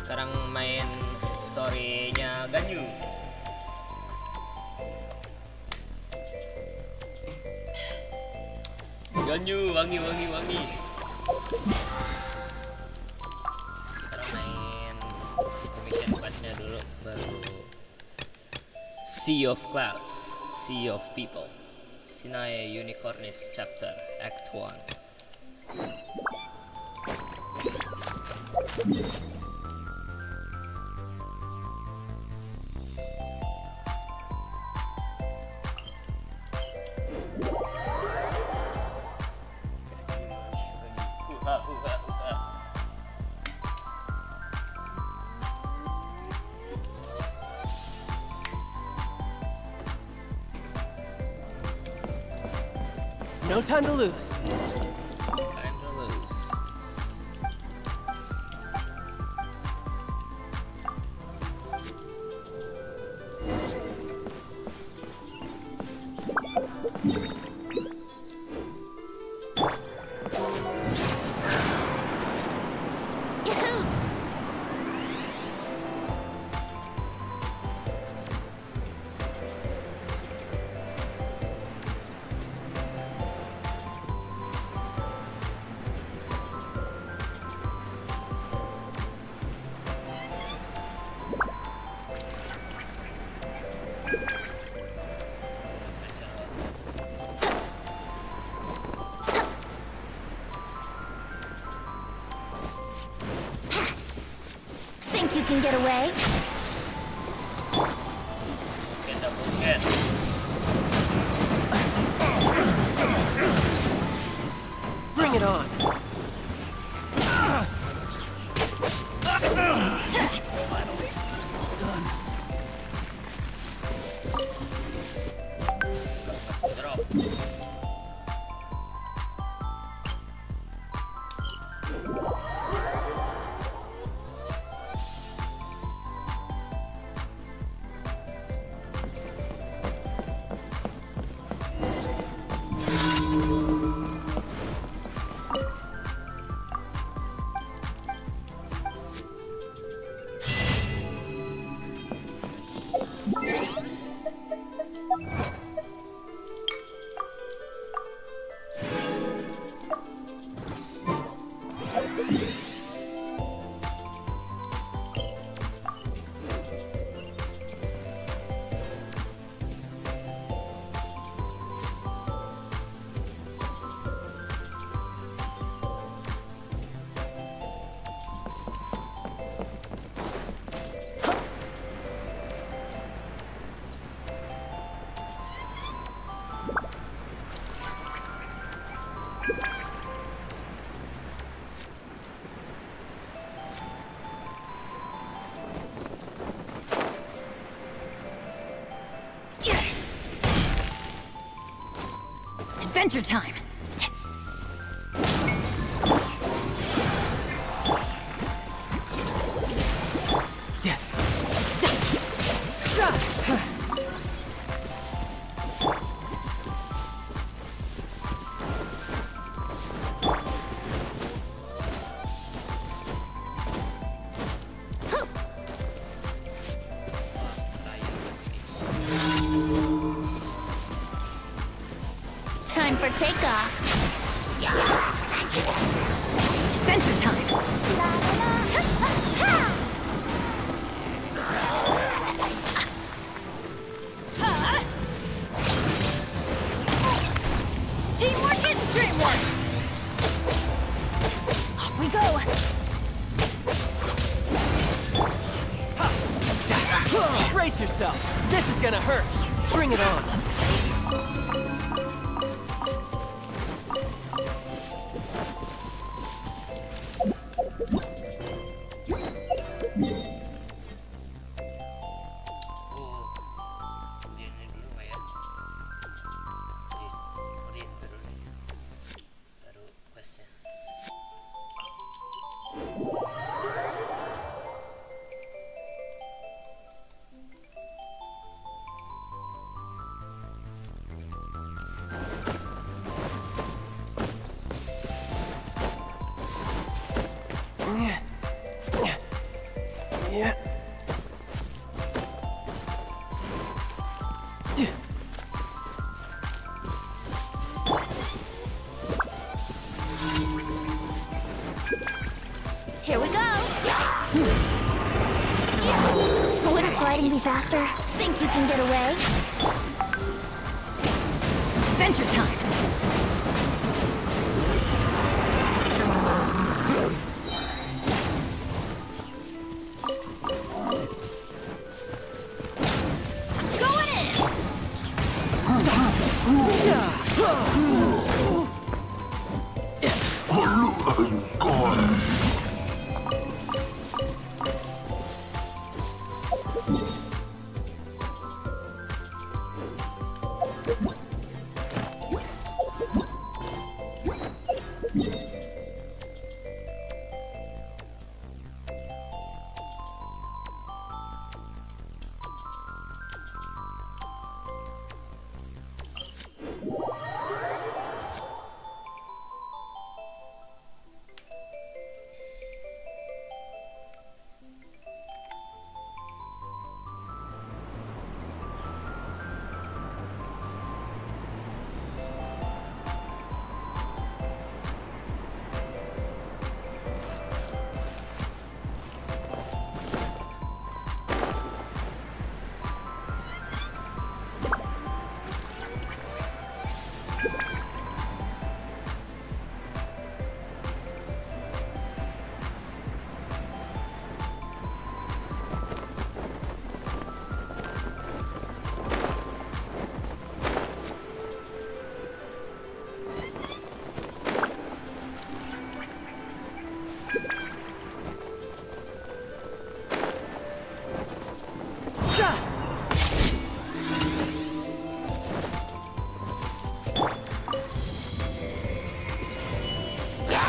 Sekarang main story-nya GANYUUU. GANYUUU wangi. Sekarang main mission quest-nya dulu, baru Sea of Clouds, Sea of People, Sinae Unicornis Chapter Act 1. No time to lose. Time to lose. Think you can get away? Get up, get. Bring it on. Drop. Adventure time! Time for takeoff! Adventure time! Teamwork is dreamwork! Off we go! Brace yourself. This is gonna hurt. Bring it on. Oh, ini dulu nggak ya? Korean dulu nih. Baru questnya. Yeah. Here we go! Wouldn't gliding be faster? Think you can get away? Adventure time! Going in!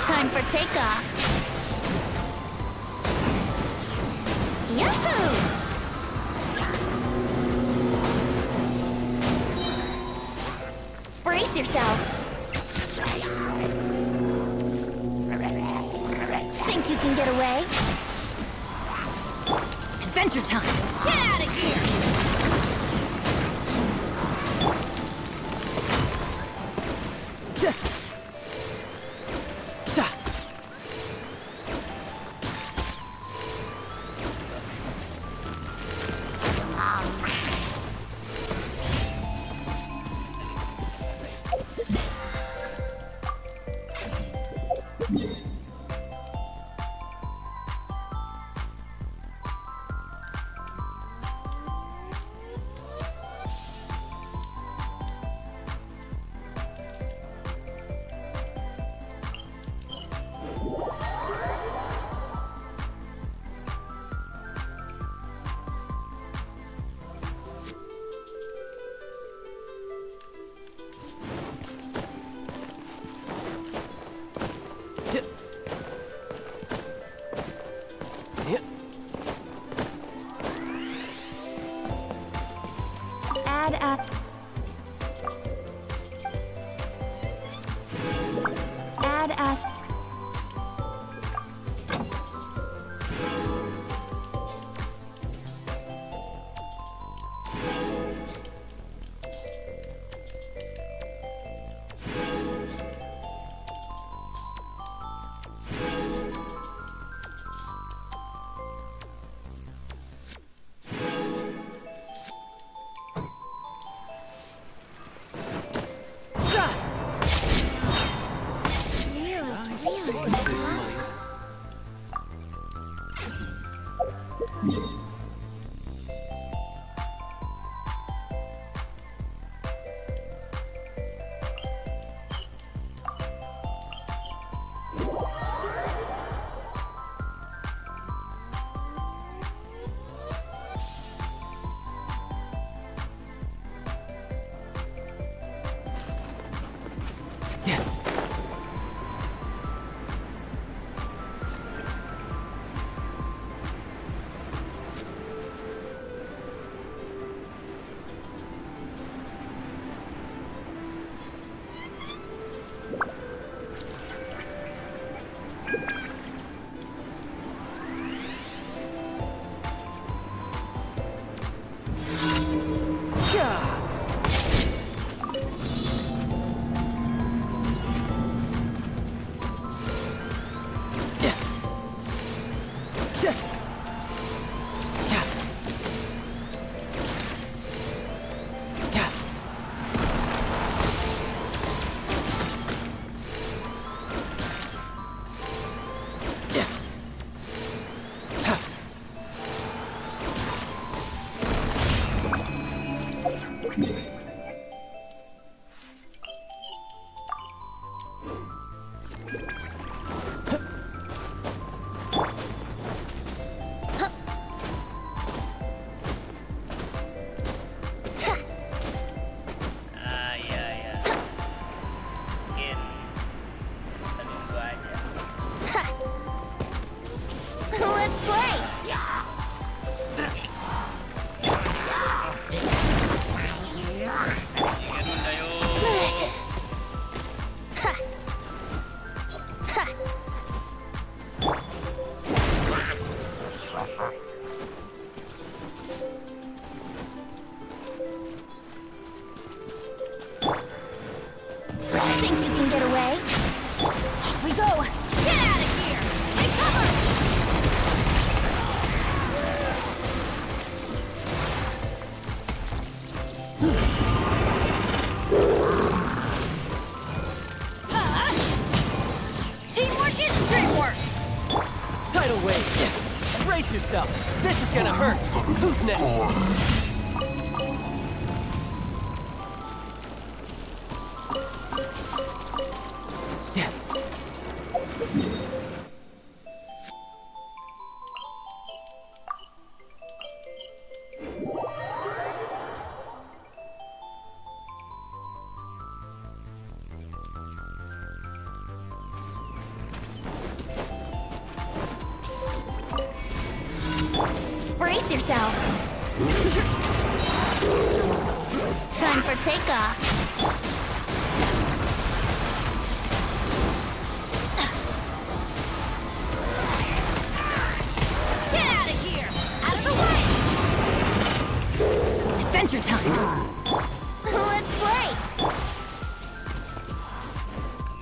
Time for takeoff. Yahoo! Brace yourself. Think you can get away? Adventure time! Get out of here! Add as Ah, iya ya. Mungkin kita nunggu aja. Let's play! Ingat bunda yuk. Think you can get away? Off we go! Get out of here! Take cover! Teamwork is dreamwork! Tidal wave. Brace yourself. This is gonna hurt. Who's next? Yeah. Brace yourself! Time for takeoff! Get out of here! Out of the way! Adventure time! Let's play!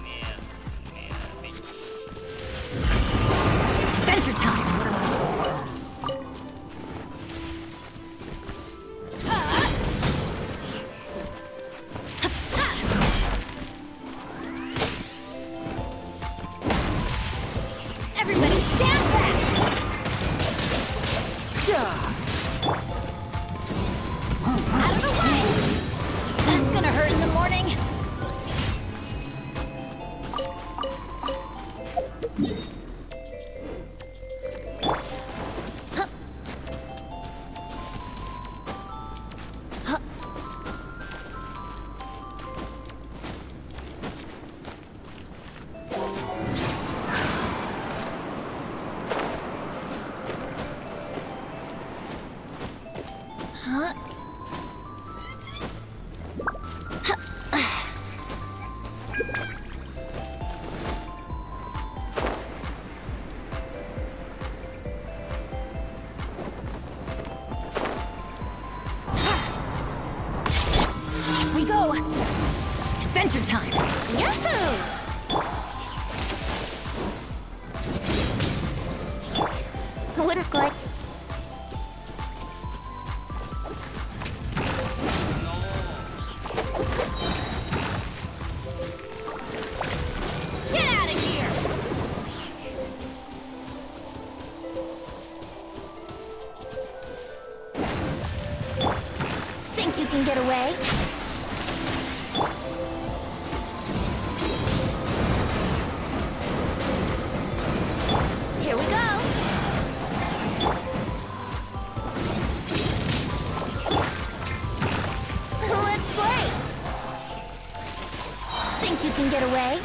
Mia, bitch. Adventure time! Everybody stand back! Out of the way! That's gonna hurt in the morning! Huh? Here we go! Adventure time! Yahoo! Wouldn't like... Get out of here! Think you can get away? Here we go! Let's play! Think you can get away?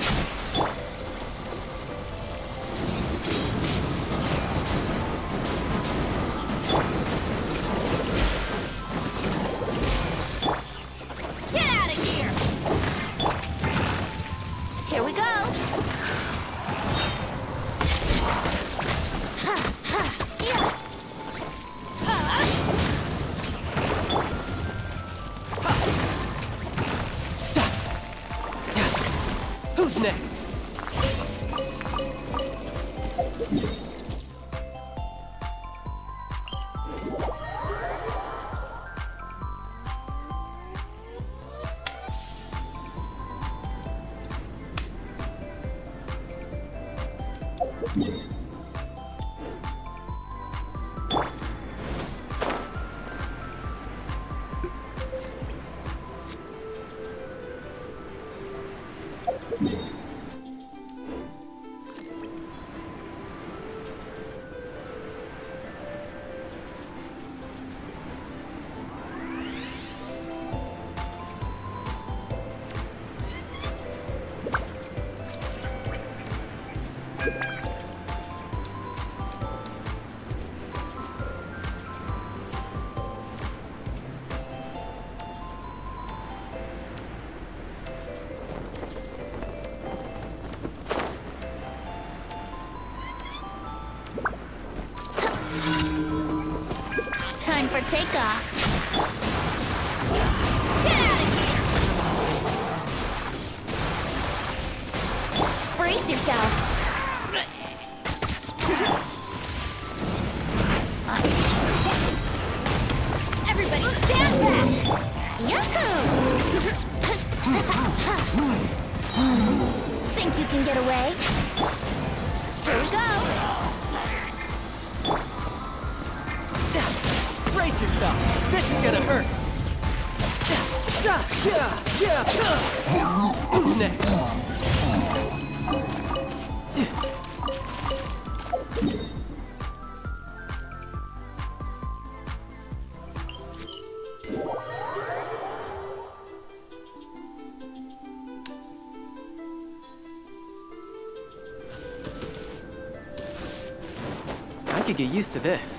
Get out of here! Here we go! Ha, ha, yeah. next? Time for takeoff. Get out of here! Brace yourself. Everybody stand back! Yahoo! Think you can get away? Here we go! Brace yourself. This is gonna hurt. Who's next? I could get used to this.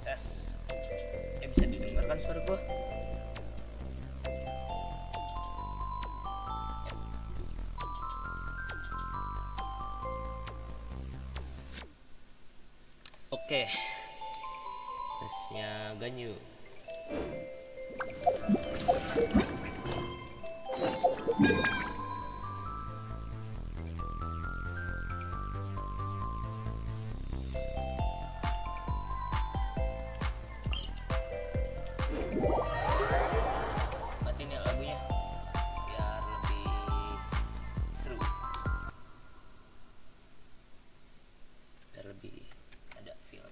Tes. Bisa didengarkan suara gua? Oke. Tesnya GANYUUU. Matiin ya lagunya biar lebih seru, biar lebih ada feel.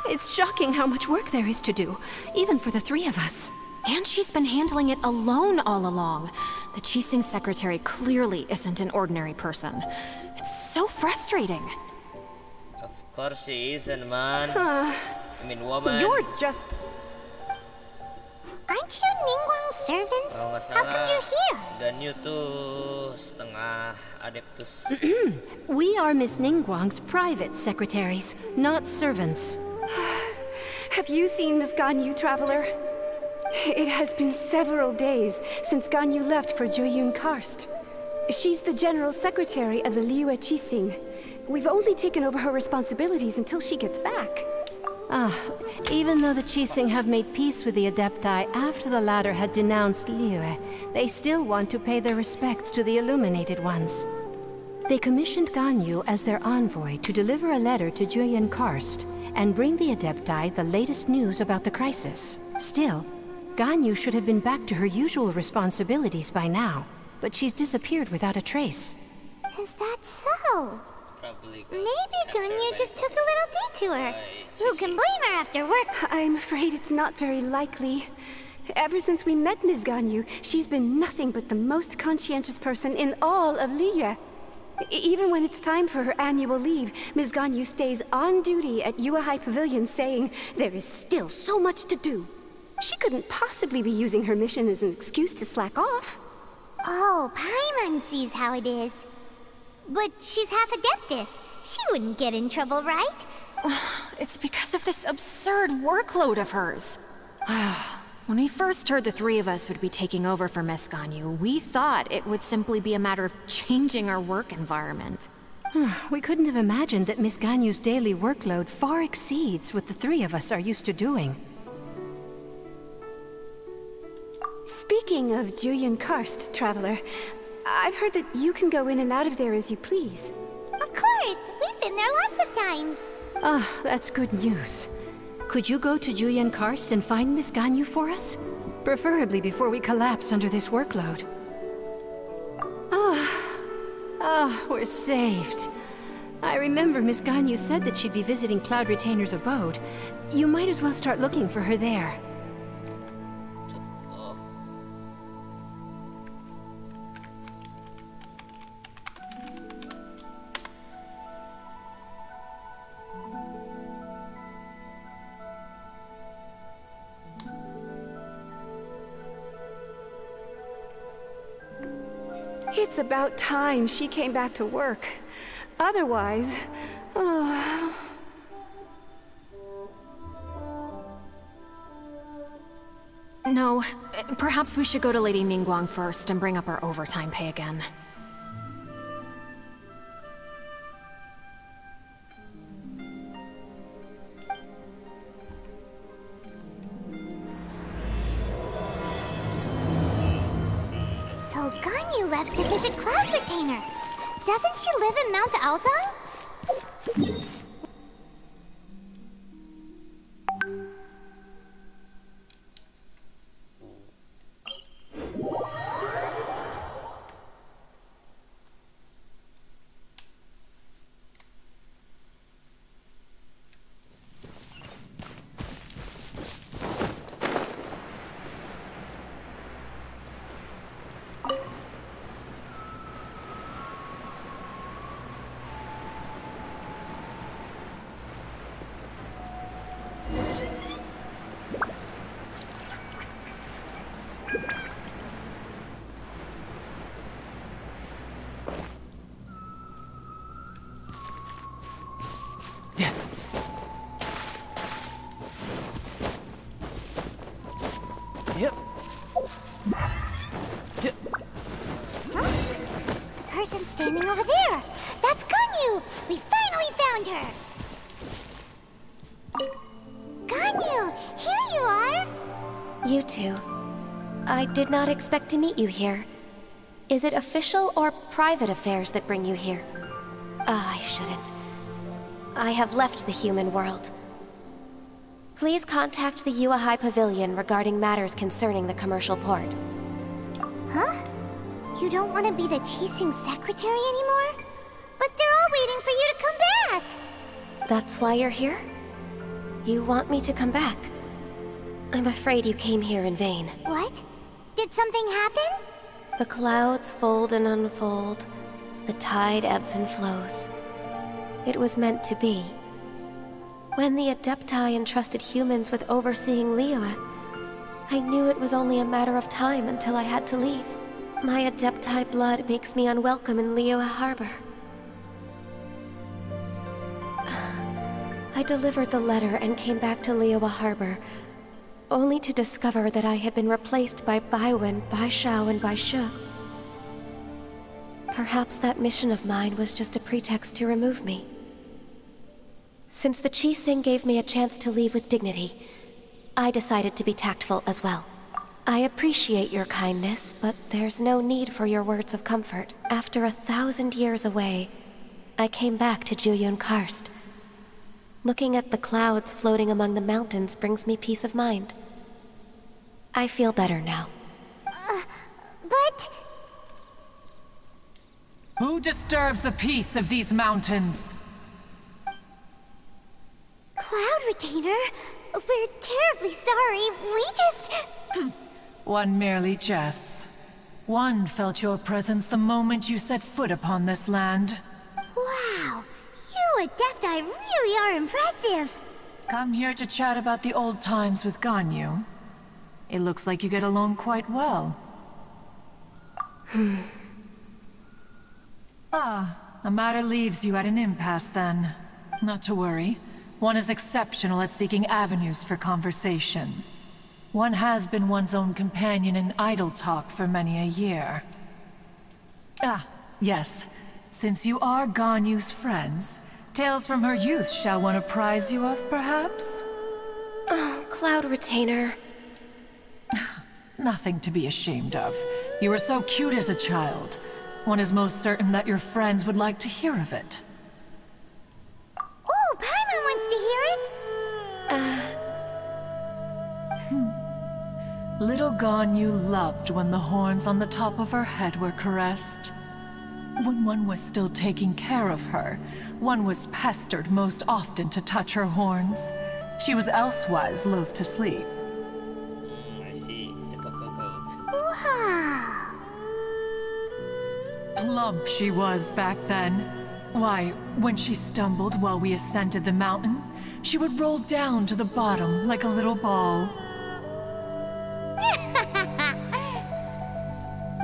It's shocking how much work there is to do, even for the three of us. And she's been handling it alone all along. The Qixing secretary clearly isn't an ordinary person. It's so frustrating. Of course she isn't, man. I mean, woman. You're just... Aren't you Ningguang's servants? Kalau nggak How come salah, you're here? GANYUUU tuh setengah adeptus. We are Miss Ningguang's private secretaries, not servants. Have you seen Miss GANYUUU, Traveler? It has been several days since GANYUUU left for Jueyun Karst. She's the General Secretary of the Liyue Qixing. We've only taken over her responsibilities until she gets back. Even though the Qixing have made peace with the Adepti after the latter had denounced Liyue, they still want to pay their respects to the Illuminated Ones. They commissioned GANYUUU as their envoy to deliver a letter to Jueyun Karst and bring the Adepti the latest news about the crisis. Still, GANYUUU should have been back to her usual responsibilities by now, but she's disappeared without a trace. Is that so? probably got Maybe after GANYUUU by- just took a little detour. by Who can cheating. blame her after work? I'm afraid it's not very likely. Ever since we met Ms. GANYUUU, she's been nothing but the most conscientious person in all of Liyue. Even when it's time for her annual leave, Ms. GANYUUU stays on duty at Yuehai High Pavilion saying there is still so much to do. She couldn't possibly be using her mission as an excuse to slack off. Oh, Paimon sees how it is. But she's half Adeptus. She wouldn't get in trouble, right? It's because of this absurd workload of hers. When we first heard the three of us would be taking over for Miss GANYUUU, we thought it would simply be a matter of changing our work environment. We couldn't have imagined that Miss Ganyuu's daily workload far exceeds what the three of us are used to doing. Speaking of Jueyun Karst, Traveler, I've heard that you can go in and out of there as you please. Of course! We've been there lots of times! Ah, that's good news. Could you go to Jueyun Karst and find Miss GANYUUU for us? Preferably before we collapse under this workload. We're saved. I remember Miss GANYUUU said that she'd be visiting Cloud Retainer's abode. You might as well start looking for her there. Oh. It's about time she came back to work. Otherwise, No, perhaps we should go to Lady Ningguang first and bring up our overtime pay again. So GANYUUU left to visit Cloud Retainer. Doesn't she live in Mount Aozang? Yep. The person standing over there! That's GANYUUU! We finally found her! GANYUUU, here you are! You two. I did not expect to meet you here. Is it official or private affairs that bring you here? I shouldn't. I have left the human world. Please contact the Yuehai High Pavilion regarding matters concerning the commercial port. Huh? You don't want to be the Qixing secretary anymore? But they're all waiting for you to come back! That's why you're here? You want me to come back? I'm afraid you came here in vain. What? Did something happen? The clouds fold and unfold. The tide ebbs and flows. It was meant to be. When the Adepti entrusted humans with overseeing Liyue, I knew it was only a matter of time until I had to leave. My Adepti blood makes me unwelcome in Liyue Harbor. I delivered the letter and came back to Liyue Harbor, only to discover that I had been replaced by Baiwen, Baishao, and Baishu. Perhaps that mission of mine was just a pretext to remove me. Since the Qixing gave me a chance to leave with dignity, I decided to be tactful as well. I appreciate your kindness, but there's no need for your words of comfort. After 1,000 years away, I came back to Jueyun Karst. Looking at the clouds floating among the mountains brings me peace of mind. I feel better now. But... Who Who disturbs the peace of these mountains? Cloud Retainer, we're terribly sorry. We just... One merely jests. One felt your presence the moment you set foot upon this land. Wow, you Adepti really are impressive. Come here to chat about the old times with GANYUUU. It looks like you get along quite well. A matter leaves you at an impasse then. Not to worry. One is exceptional at seeking avenues for conversation. One has been one's own companion in idle talk for many a year. Yes. Since you are GANYUUU's friends, tales from her youth shall one apprise you of, perhaps? Oh, Cloud Retainer. Nothing to be ashamed of. You were so cute as a child. One is most certain that your friends would like to hear of it. Oh, Paimon wants to hear it. Little GANYUUU loved when the horns on the top of her head were caressed. When one was still taking care of her, one was pestered most often to touch her horns. She was elsewise loath to sleep. I see. The Coco Code. Wow. Plump she was back then. Why, when she stumbled while we ascended the mountain, she would roll down to the bottom like a little ball.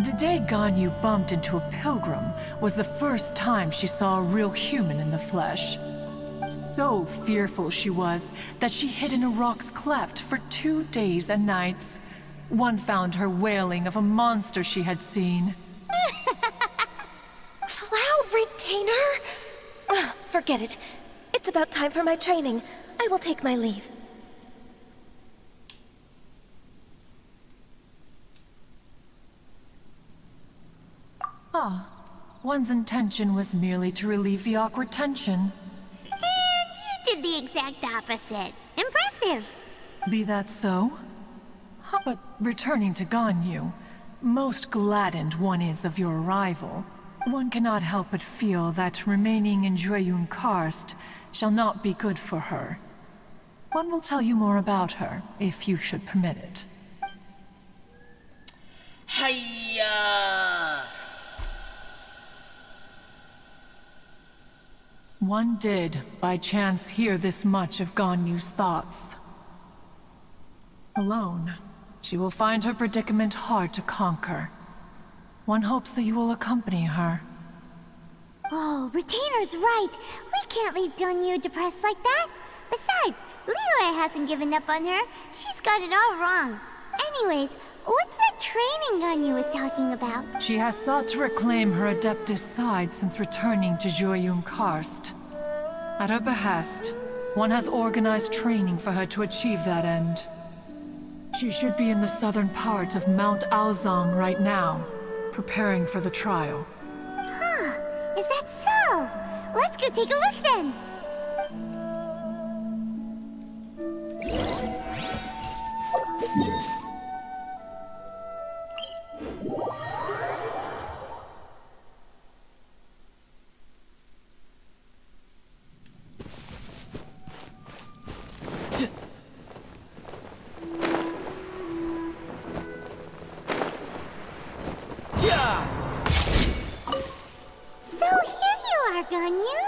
The day GANYUUU bumped into a pilgrim was the first time she saw a real human in the flesh. So fearful she was that she hid in a rock's cleft for 2 days and nights. One found her wailing of a monster she had seen. Cloud Retainer? Forget it. It's about time for my training. I will take my leave. One's intention was merely to relieve the awkward tension. And you did the exact opposite. Impressive. Be that so? But returning to GANYUUU, most gladdened one is of your arrival. One cannot help but feel that remaining in GANYUUU Karst shall not be good for her. One will tell you more about her, if you should permit it. Hiya! One did, by chance, hear this much of GANYUUU's thoughts. Alone, she will find her predicament hard to conquer. One hopes that you will accompany her. Oh, Retainer's right. We can't leave GANYUUU depressed like that. Besides, Liyue hasn't given up on her. She's got it all wrong. Anyways, what's that training GANYUUU was talking about? She has sought to reclaim her Adeptus side since returning to GANYUUU Karst. At her behest, one has organized training for her to achieve that end. She should be in the southern part of Mount Aozang right now, preparing for the trial. Huh, is that so? Let's go take a look then. So here you are, GANYUUU.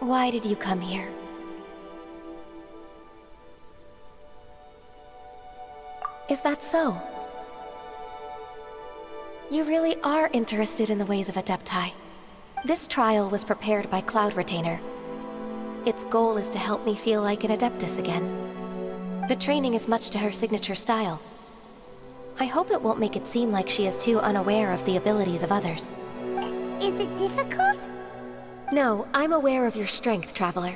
Why did you come here? Is that so? You really are interested in the ways of Adepti. This trial was prepared by Cloud Retainer. Its goal is to help me feel like an Adeptus again. The training is much to her signature style. I hope it won't make it seem like she is too unaware of the abilities of others. Is it difficult? No, I'm aware of your strength, Traveler.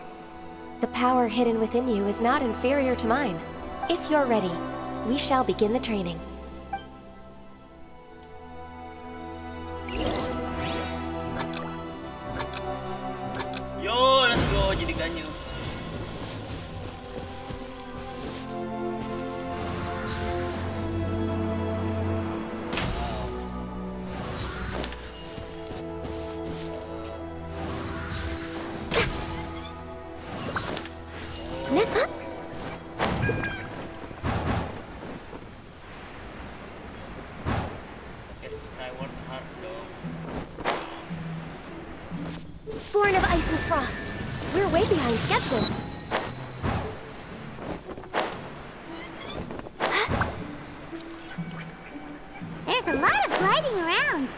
The power hidden within you is not inferior to mine. If you're ready, we shall begin the training. Yo, let's go jadi GANYUUU. Heart dong. Born of ice and frost. We're way behind schedule. There's a lot of gliding around.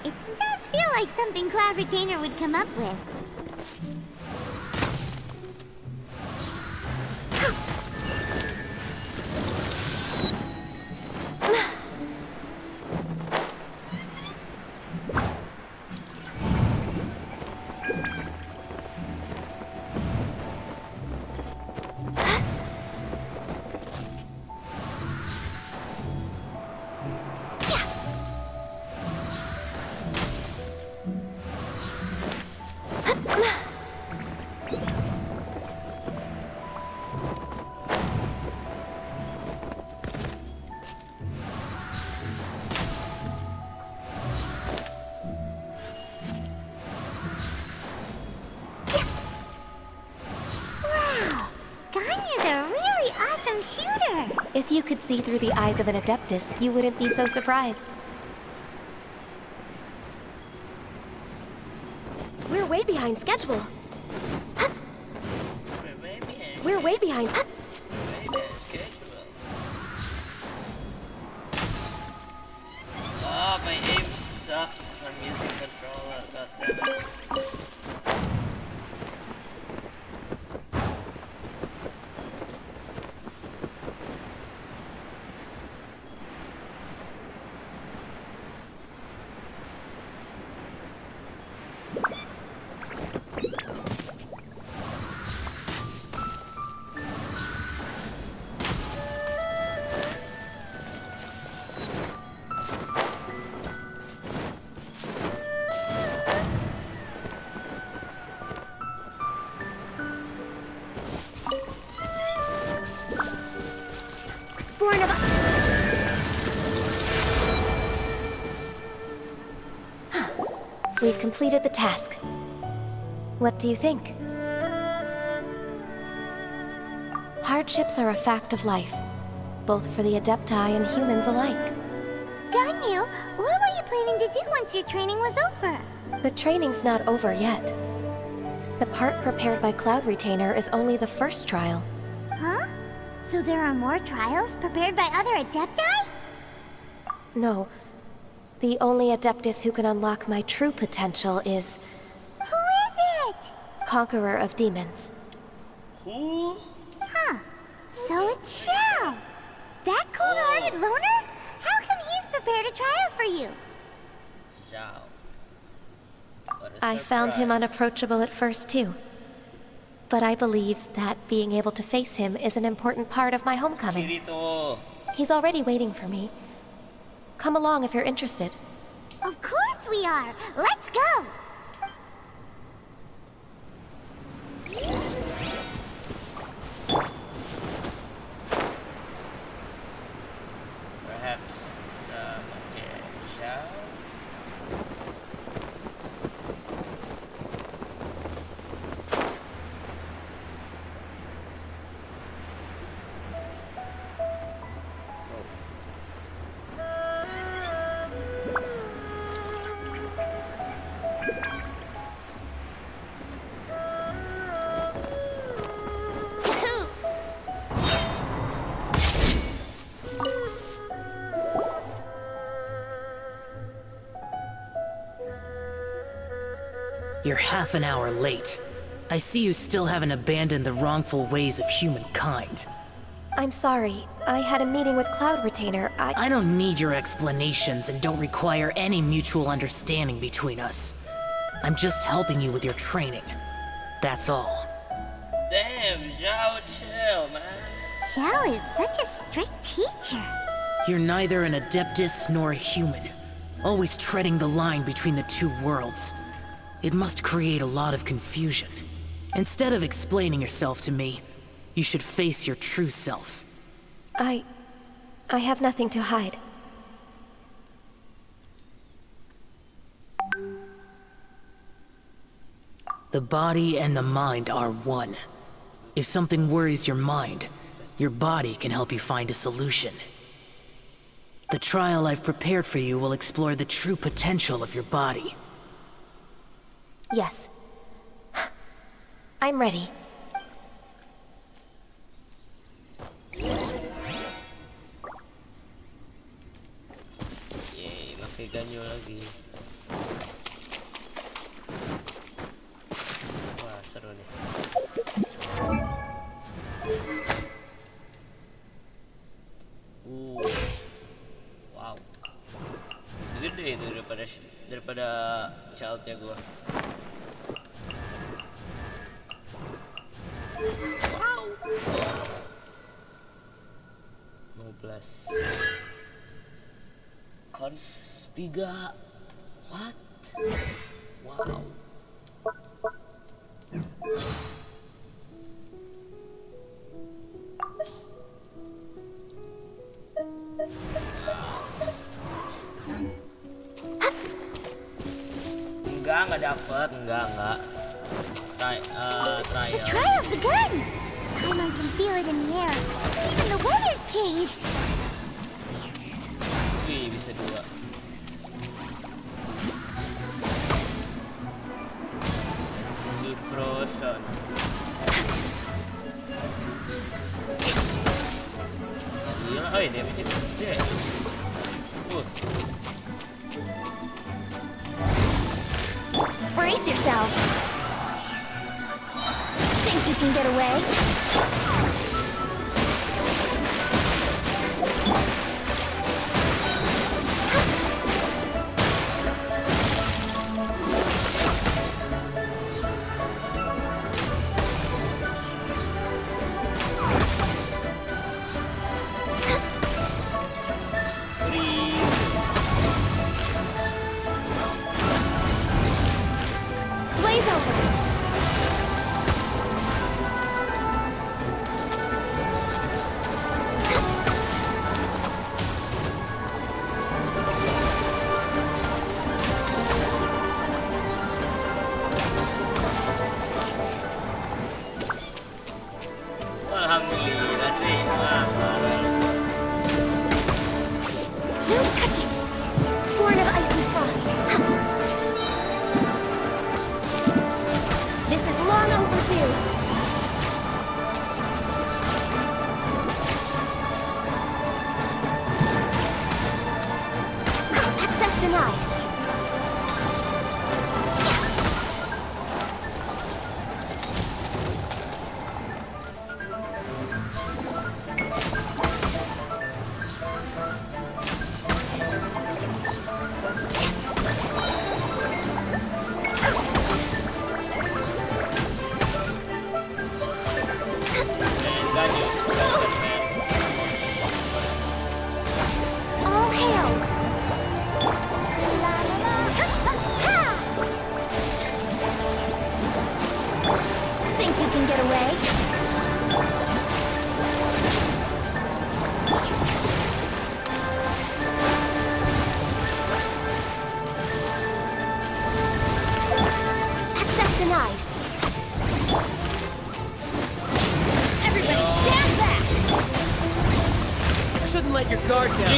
It does feel like something Cloud Retainer would come up with. If you could see through the eyes of an Adeptus, you wouldn't be so surprised. We're way behind schedule. We're way behind. Ah, my aim sucks. I'm using controller. God damn it. Born of... We've completed the task. What do you think? Hardships are a fact of life, both for the Adepti and humans alike. Ganyu, what were you planning to do once your training was over? The training's not over yet. The part prepared by Cloud Retainer is only the first trial. Huh? So there are more trials prepared by other Adepti? No. The only Adeptus who can unlock my true potential is... Who is it? Conqueror of Demons. Who? Huh. So it's Xiao. That cold-hearted loner? How come he's prepared a trial for you? Zhao. What a I found him surprise. unapproachable at first, too. But I believe that being able to face him is an important part of my homecoming. Kirito. He's already waiting for me. Come along if you're interested. Of course we are. Let's go. Perhaps some Zhao? You're half an hour late. I see you still haven't abandoned the wrongful ways of humankind. I'm sorry. I had a meeting with Cloud Retainer. I don't need your explanations and don't require any mutual understanding between us. I'm just helping you with your training. That's all. Damn, Zhao, chill, man. Xiao is such a strict teacher. You're neither an Adeptus nor a human, always treading the line between the two worlds. It must create a lot of confusion. Instead of explaining yourself to me, you should face your true self. I have nothing to hide. The body and the mind are one. If something worries your mind, your body can help you find a solution. The trial I've prepared for you will explore the true potential of your body. Yes. I'm ready. Yeay, pakai GANYUUU lagi. Wah, seru nih. Wow. Gede itu daripada childnya gua. Wow. 15. Cons 3. What? Wow. Enggak dapet, enggak. Trial. The trial's begun! I can feel it in the air. Even the weather's changed! Wih, bisa 2. Suproson. Gila, dia masih gede. Brace yourself! Think you can get away? Blaze over! Alhamdulillah sih. No touching! Born of ice and frost. This is long overdue. Access denied. All hail! Think you can get away? Access denied. Everybody stand back! Shouldn't let your guard down.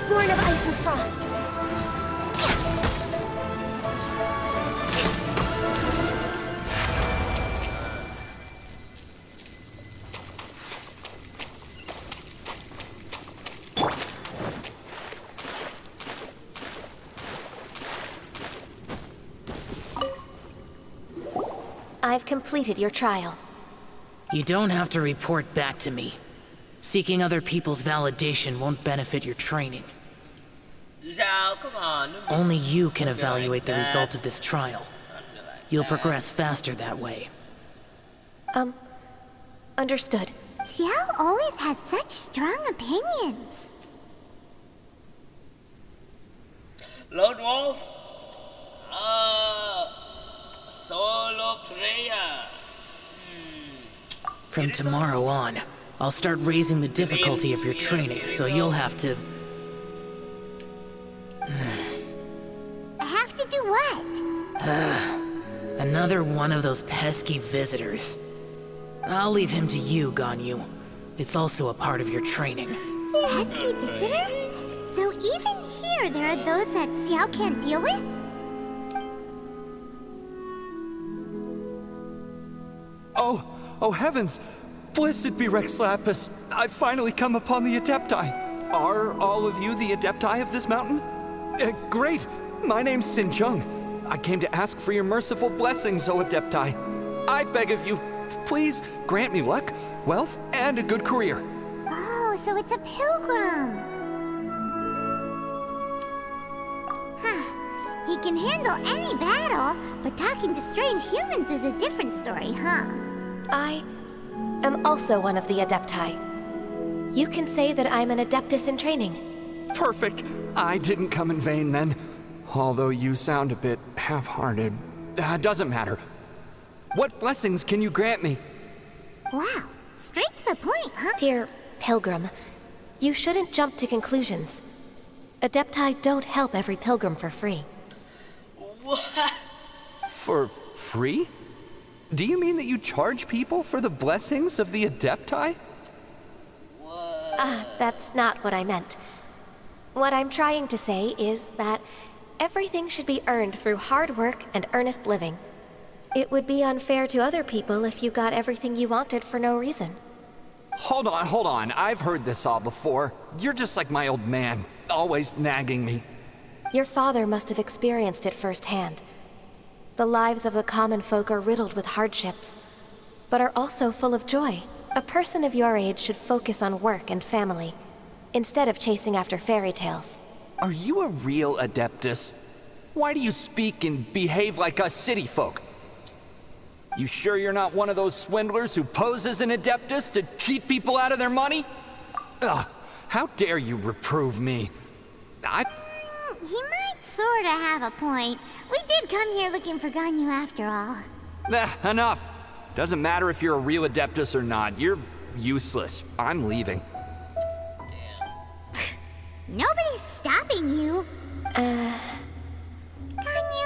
Born of ice and frost. I've completed your trial. You don't have to report back to me. Seeking other people's validation won't benefit your training. Zhao, come on. Only you can evaluate the result of this trial. You'll progress faster that way. Understood. Xiao always had such strong opinions. Lone Wolf? Solo player. From tomorrow on, I'll start raising the difficulty of your training, so you'll have to... I have to do what? Another one of those pesky visitors. I'll leave him to you, GANYUUU. It's also a part of your training. Pesky visitor? So even here there are those that Xiao can't deal with? Oh heavens! Blessed be Rex Lapis! I've finally come upon the Adepti. Are all of you the Adepti of this mountain? Great! My name's Xinzheng. I came to ask for your merciful blessings, O Adepti. I beg of you, please grant me luck, wealth, and a good career. Oh, so it's a pilgrim. Huh. He can handle any battle, but talking to strange humans is a different story, huh? I am also one of the Adepti. You can say that I'm an Adeptus in training. Perfect. I didn't come in vain then. Although you sound a bit half-hearted. Doesn't matter. What blessings can you grant me? Wow, straight to the point, huh? Dear Pilgrim, you shouldn't jump to conclusions. Adepti don't help every pilgrim for free. What? For free? Do you mean that you charge people for the blessings of the Adepti? That's not what I meant. What I'm trying to say is that everything should be earned through hard work and earnest living. It would be unfair to other people if you got everything you wanted for no reason. Hold on. I've heard this all before. You're just like my old man, always nagging me. Your father must have experienced it firsthand. The lives of the common folk are riddled with hardships, but are also full of joy. A person of your age should focus on work and family, instead of chasing after fairy tales. Are you a real Adeptus? Why do you speak and behave like us city folk? You sure you're not one of those swindlers who pose as an Adeptus to cheat people out of their money? Ugh, how dare you reprove me? He might sorta have a point. We did come here looking for GANYUUU after all. Enough. Doesn't matter if you're a real Adeptus or not. You're useless. I'm leaving. Nobody's stopping you. GANYUUU,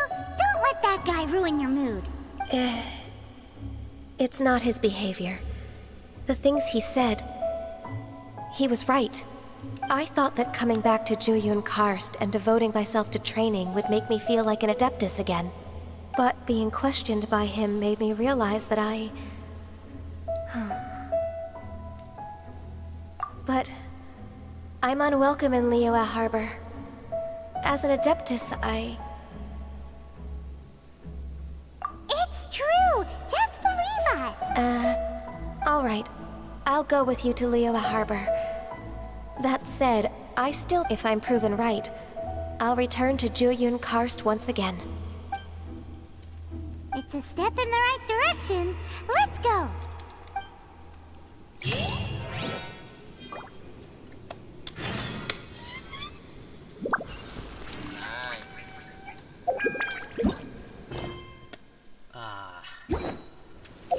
don't let that guy ruin your mood. It's not his behavior. The things he said, he was right. I thought that coming back to GANYUUU Karst and devoting myself to training would make me feel like an Adeptus again. But being questioned by him made me realize that But I'm unwelcome in Liyue Harbor. As an Adeptus, It's true! Just believe us! All right. I'll go with you to Liyue Harbor. That said, if I'm proven right, I'll return to GANYUUU Karst once again. It's a step in the right direction. Let's go! Nice.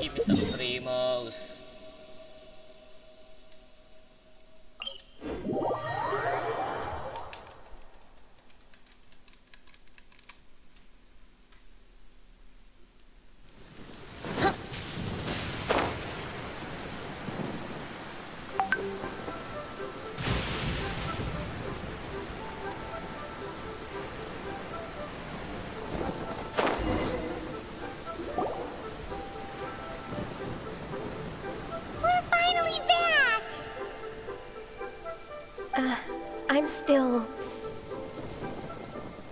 Give me some primos. We're finally back! I'm still...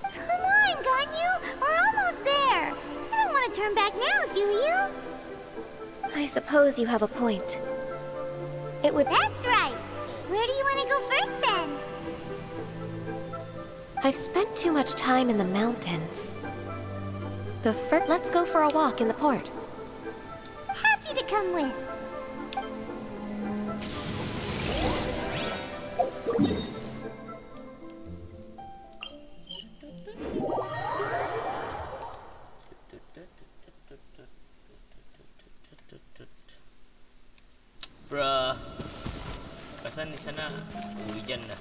Come on, GANYUUU! We're almost there! You don't want to turn back now, do you? I suppose you have a point. It would... That's right! Where do you want to go first, then? I've spent too much time in the mountains. Let's go for a walk in the port. Happy to come with. kelabasan di sana hujan dah.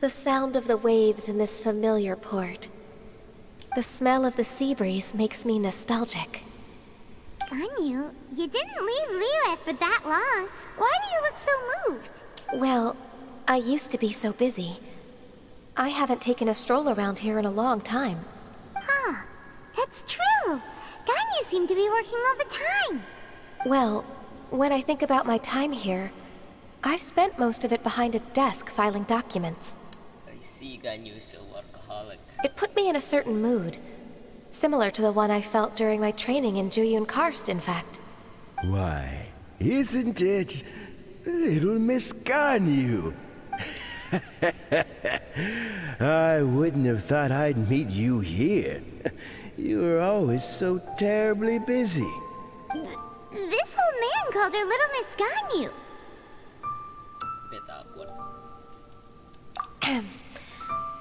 The sound of the waves in this familiar port. The smell of the sea breeze makes me nostalgic. Ganyu, you didn't leave Liyue for that long. Why do you look so moved? Well, I used to be so busy. I haven't taken a stroll around here in a long time. Huh. It's true. Ganyu seemed to be working all the time. Well, when I think about my time here, I've spent most of it behind a desk filing documents. I see Ganyuu's a workaholic. It put me in a certain mood, similar to the one I felt during my training in GANYUUU Karst, in fact. Why, isn't it little Miss GANYUUU? I wouldn't have thought I'd meet you here. You were always so terribly busy. This old man called her Little Miss Ganyu.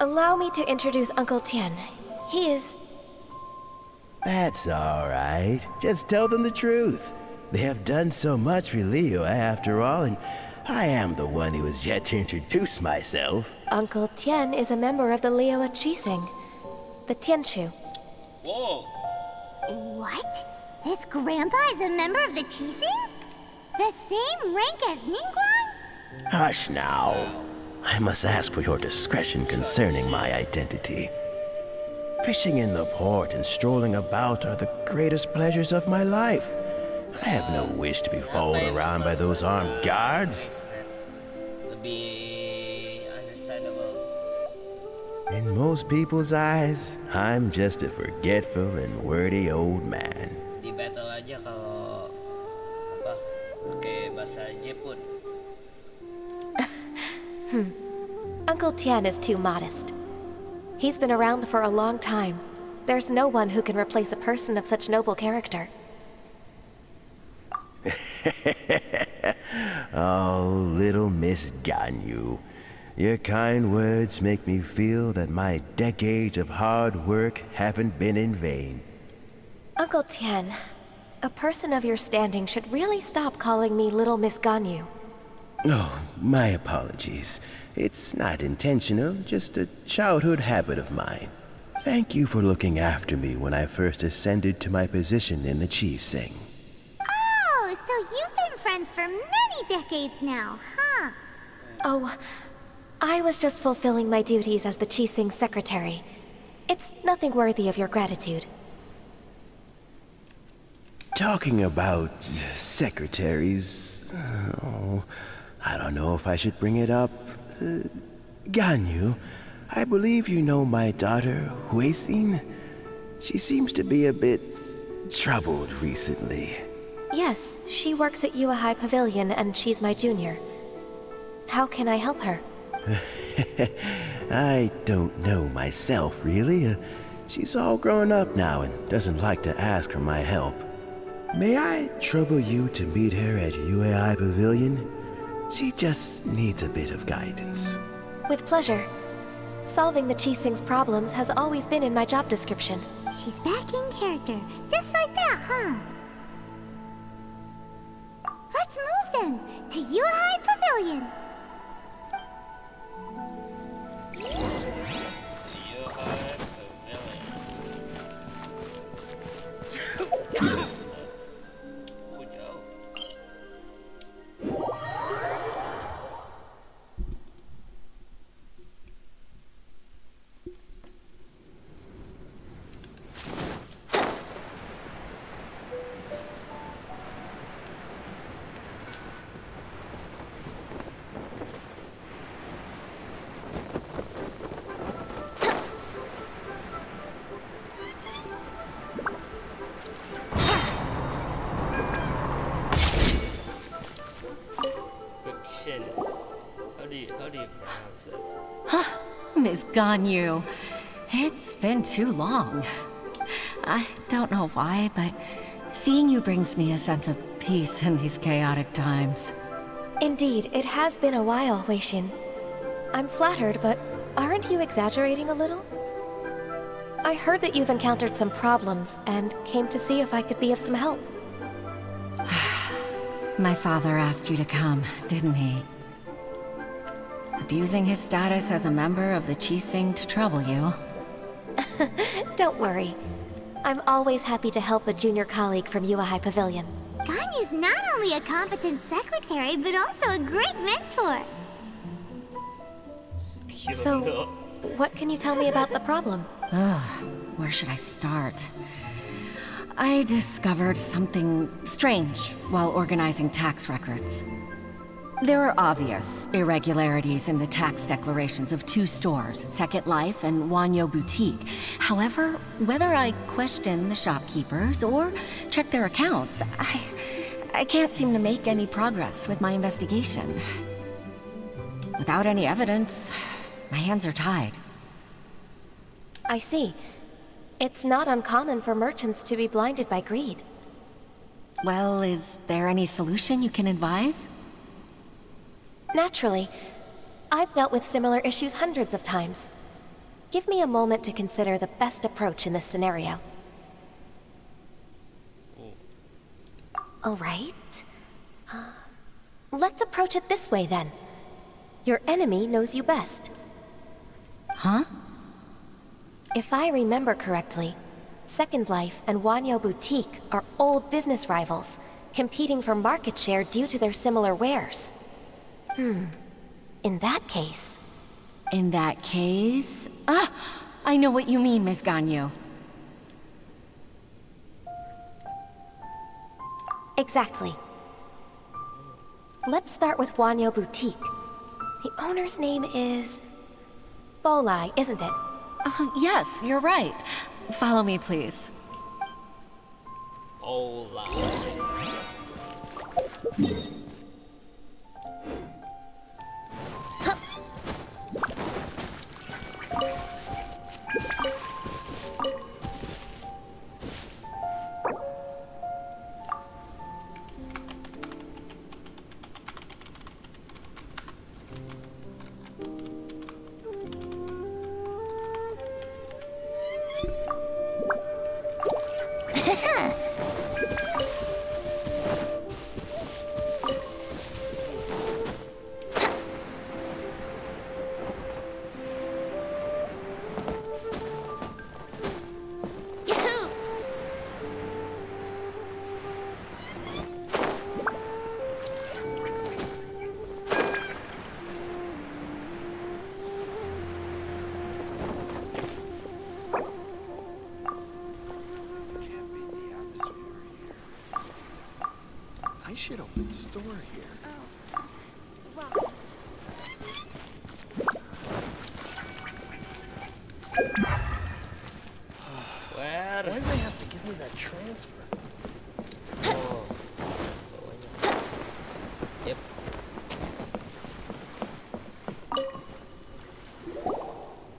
Allow me to introduce Uncle Tien. He is... That's all right. Just tell them the truth. They have done so much for Liyue after all, and I am the one who has yet to introduce myself. Uncle Tien is a member of the Liyue Qixing, the Tianshu. Whoa! What? This grandpa is a member of the Qixing? The same rank as Ningguang? Hush now. I must ask for your discretion concerning my identity. Fishing in the port and strolling about are the greatest pleasures of my life. I have no wish to be followed around by those armed guards. Lebih understandable. In most people's eyes, I'm just a forgetful and wordy old man. Di battle aja kalau apa pakai bahasa Jepun. Uncle Tien is too modest. He's been around for a long time. There's no one who can replace a person of such noble character. Oh, little Miss GANYUUU. Your kind words make me feel that my decades of hard work haven't been in vain. Uncle Tien, a person of your standing should really stop calling me Little Miss GANYUUU. Oh, my apologies. It's not intentional, just a childhood habit of mine. Thank you for looking after me when I first ascended to my position in the Qixing. Oh, so you've been friends for many decades now, huh? Oh, I was just fulfilling my duties as the Qixing secretary. It's nothing worthy of your gratitude. Talking about secretaries... Oh, I don't know if I should bring it up. GANYUUU, I believe you know my daughter, Huixin. She seems to be a bit troubled recently. Yes, she works at Yue High Pavilion and she's my junior. How can I help her? I don't know myself, really. She's all grown up now and doesn't like to ask for my help. May I trouble you to meet her at Yue High Pavilion? She just needs a bit of guidance. With pleasure. Solving the Qixing's problems has always been in my job description. She's back in character, just like that, huh? Let's move then, to Yue High Pavilion. How do you pronounce it? Miss GANYUUU. It's been too long. I don't know why, but seeing you brings me a sense of peace in these chaotic times. Indeed, it has been a while, Weishin. I'm flattered, but aren't you exaggerating a little? I heard that you've encountered some problems and came to see if I could be of some help. My father asked you to come, didn't he? Abusing his status as a member of the Qixing to trouble you. Don't worry. I'm always happy to help a junior colleague from Yuehai Pavilion. Ganyuu's not only a competent secretary, but also a great mentor. So, what can you tell me about the problem? Ugh, where should I start? I discovered something strange while organizing tax records. There are obvious irregularities in the tax declarations of two stores, Second Life and GANYUUU Boutique. However, whether I question the shopkeepers or check their accounts, I can't seem to make any progress with my investigation. Without any evidence, my hands are tied. I see. It's not uncommon for merchants to be blinded by greed. Well, is there any solution you can advise? Naturally. I've dealt with similar issues hundreds of times. Give me a moment to consider the best approach in this scenario. All right. Let's approach it this way, then. Your enemy knows you best. Huh? If I remember correctly, Second Life and GANYUUU Boutique are old business rivals, competing for market share due to their similar wares. In that case... In that case... Ah! I know what you mean, Miss GANYUUU. Exactly. Let's start with GANYUUU Boutique. The owner's name is... Bolai, isn't it? Yes, you're right. Follow me, please. Hola. I should open a store here. Where? Why do they have to give me that transfer? Oh. Yep.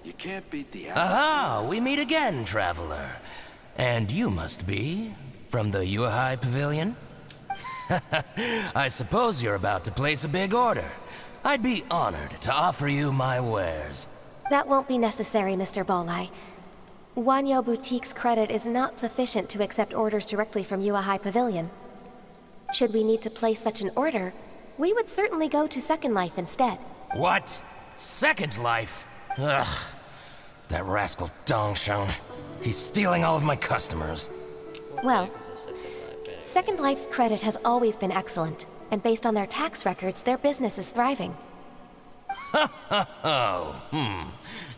You can't beat the Aha! We meet again, traveler. And you must be from the Yuehai Pavilion? I suppose you're about to place a big order. I'd be honored to offer you my wares. That won't be necessary, Mr. Bolai. GANYUUU Boutique's credit is not sufficient to accept orders directly from Yuehai Pavilion. Should we need to place such an order, we would certainly go to Second Life instead. What? Second Life? Ugh. That rascal Dongsheng. He's stealing all of my customers. Well, Second Life's credit has always been excellent, and based on their tax records, their business is thriving.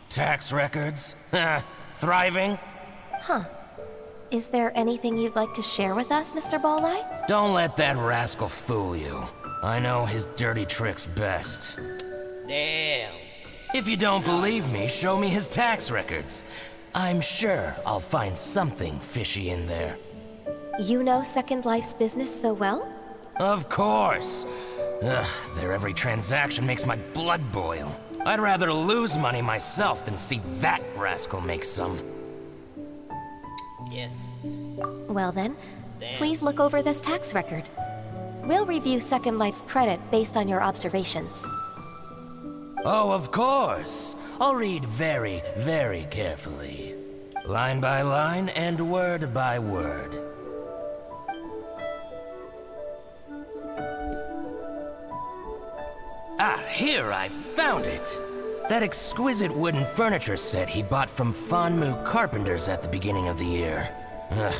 Tax records? Thriving? Huh. Is there anything you'd like to share with us, Mr. Bolai? Don't let that rascal fool you. I know his dirty tricks best. Damn. If you don't believe me, show me his tax records. I'm sure I'll find something fishy in there. You know Second Life's business so well? Of course. Ugh, their every transaction makes my blood boil. I'd rather lose money myself than see that rascal make some. Yes. Well then, Damn. please look over this tax record. We'll review Second Life's credit based on your observations. Oh, of course. I'll read very, very carefully. Line by line and word by word. Ah, here, I found it! That exquisite wooden furniture set he bought from GANYUUU Carpenters at the beginning of the year. Ugh,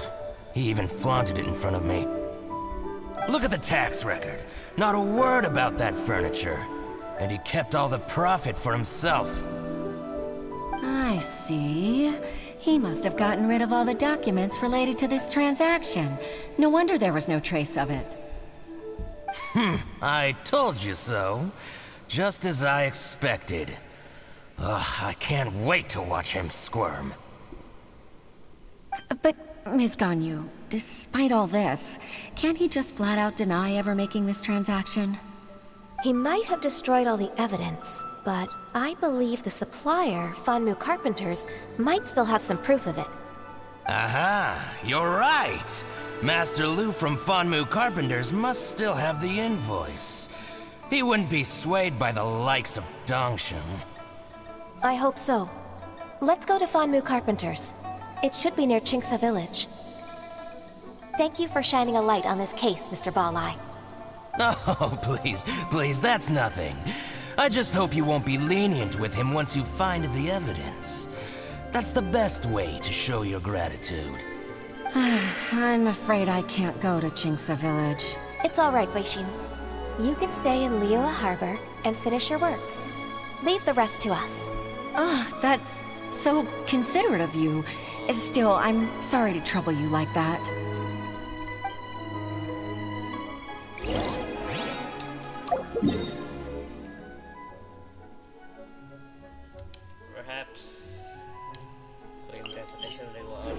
he even flaunted it in front of me. Look at the tax record. Not a word about that furniture. And he kept all the profit for himself. I see. He must have gotten rid of all the documents related to this transaction. No wonder there was no trace of it. I told you so. Just as I expected. Ugh, I can't wait to watch him squirm. But, Ms. GANYUUU, despite all this, can't he just flat out deny ever making this transaction? He might have destroyed all the evidence, but I believe the supplier, GANYUUU Carpenters, might still have some proof of it. Aha, you're right. Master Lu from GANYUUU Carpenters must still have the invoice. He wouldn't be swayed by the likes of Genshin. I hope so. Let's go to GANYUUU Carpenters. It should be near Chinksa Village. Thank you for shining a light on this case, Mr. Balai. Oh, please, that's nothing. I just hope you won't be lenient with him once you find the evidence. That's the best way to show your gratitude. I'm afraid I can't go to Chinksa Village. It's all right, Weishin. You can stay in Liyue Harbor and finish your work. Leave the rest to us. Oh, that's so considerate of you. Still, I'm sorry to trouble you like that. Perhaps claim that potential reward.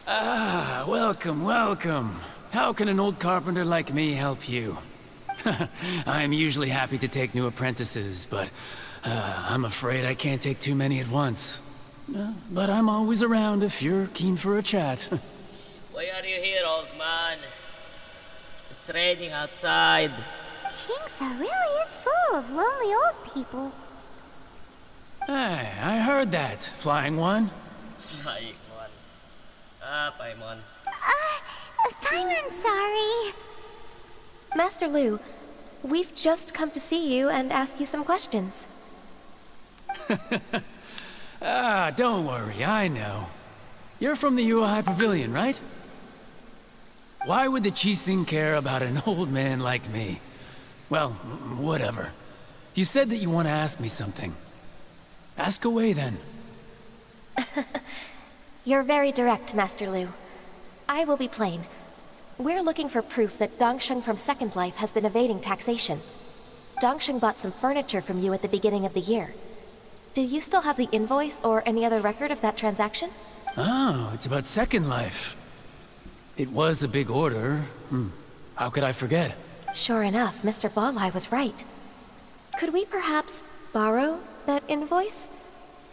Ah, welcome, welcome. How can an old carpenter like me help you? I'm usually happy to take new apprentices, but I'm afraid I can't take too many at once. But I'm always around if you're keen for a chat. Why are you here, old man? It's raining outside. Chinksa really is full of lonely old people. Hey, I heard that, Flying One. Flying One. Ah, Paimon. I'm sorry. Master Lu, we've just come to see you and ask you some questions. Ah, don't worry, I know. You're from the Yuehai Pavilion, right? Why would the Qixing care about an old man like me? Well, whatever. You said that you want to ask me something. Ask away, then. You're very direct, Master Lu. I will be plain. We're looking for proof that Dongsheng from Second Life has been evading taxation. Dongsheng bought some furniture from you at the beginning of the year. Do you still have the invoice or any other record of that transaction? Oh, it's about Second Life. It was a big order. How could I forget? Sure enough, Mr. Balai was right. Could we perhaps borrow that invoice?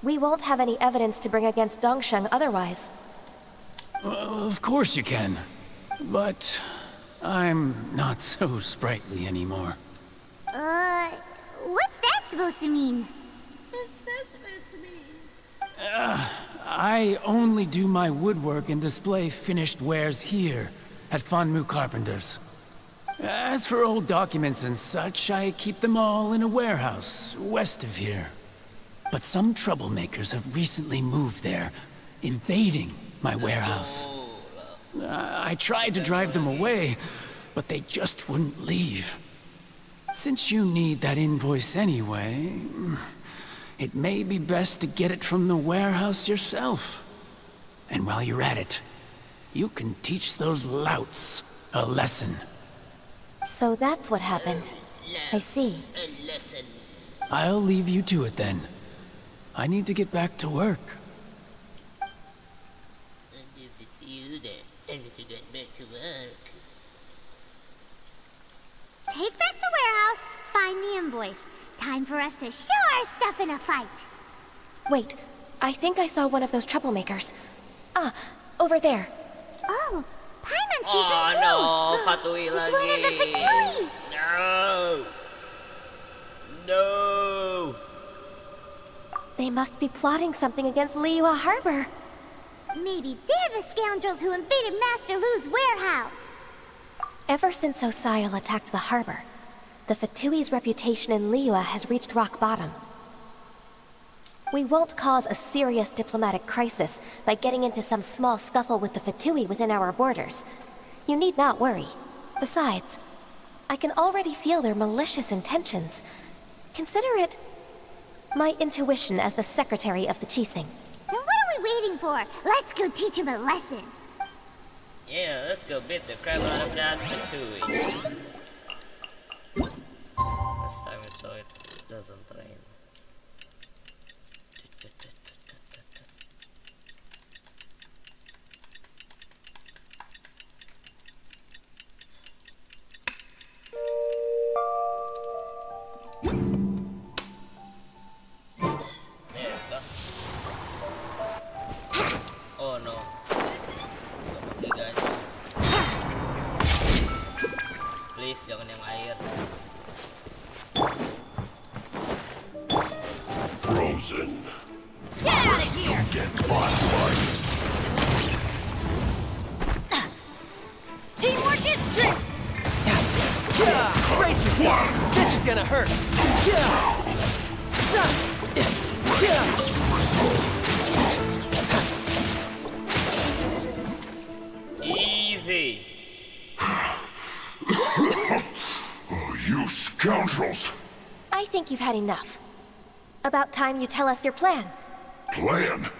We won't have any evidence to bring against Dongsheng otherwise. Of course you can. But I'm not so sprightly anymore. What's that supposed to mean? I only do my woodwork and display finished wares here at GANYUUU Carpenters. As for old documents and such, I keep them all in a warehouse west of here. But some troublemakers have recently moved there, invading my warehouse. I tried to drive them away, but they just wouldn't leave. Since you need that invoice anyway, it may be best to get it from the warehouse yourself. And while you're at it, you can teach those louts a lesson. So that's what happened. I see. I'll leave you to it then. I need to get back to work. Take back the warehouse, find the invoice. Time for us to show our stuff in a fight. Wait, I think I saw one of those troublemakers. Ah, over there. Oh, Paimon Season 2! no, Fatui It's lagi. one of the Fatui! No! No! They must be plotting something against Liyue Harbor. Maybe they're the scoundrels who invaded Master Lu's warehouse. Ever since Osial attacked the harbor, the Fatui's reputation in Liyue has reached rock bottom. We won't cause a serious diplomatic crisis by getting into some small scuffle with the Fatui within our borders. You need not worry. Besides, I can already feel their malicious intentions. Consider it my intuition as the secretary of the Qixing. Then what are we waiting for? Let's go teach him a lesson. Yeah, let's go beat the crap out of that Fatui. Last time we saw it doesn't rain. There we go. Oh no. Okay guys. Please jangan yang air. Frozen. Get out of here! Get frostbite. Teamwork is strength! Brace yourself! This is gonna hurt! Easy. Oh, you scoundrels! I think you've had enough. About time you tell us your plan. Plan?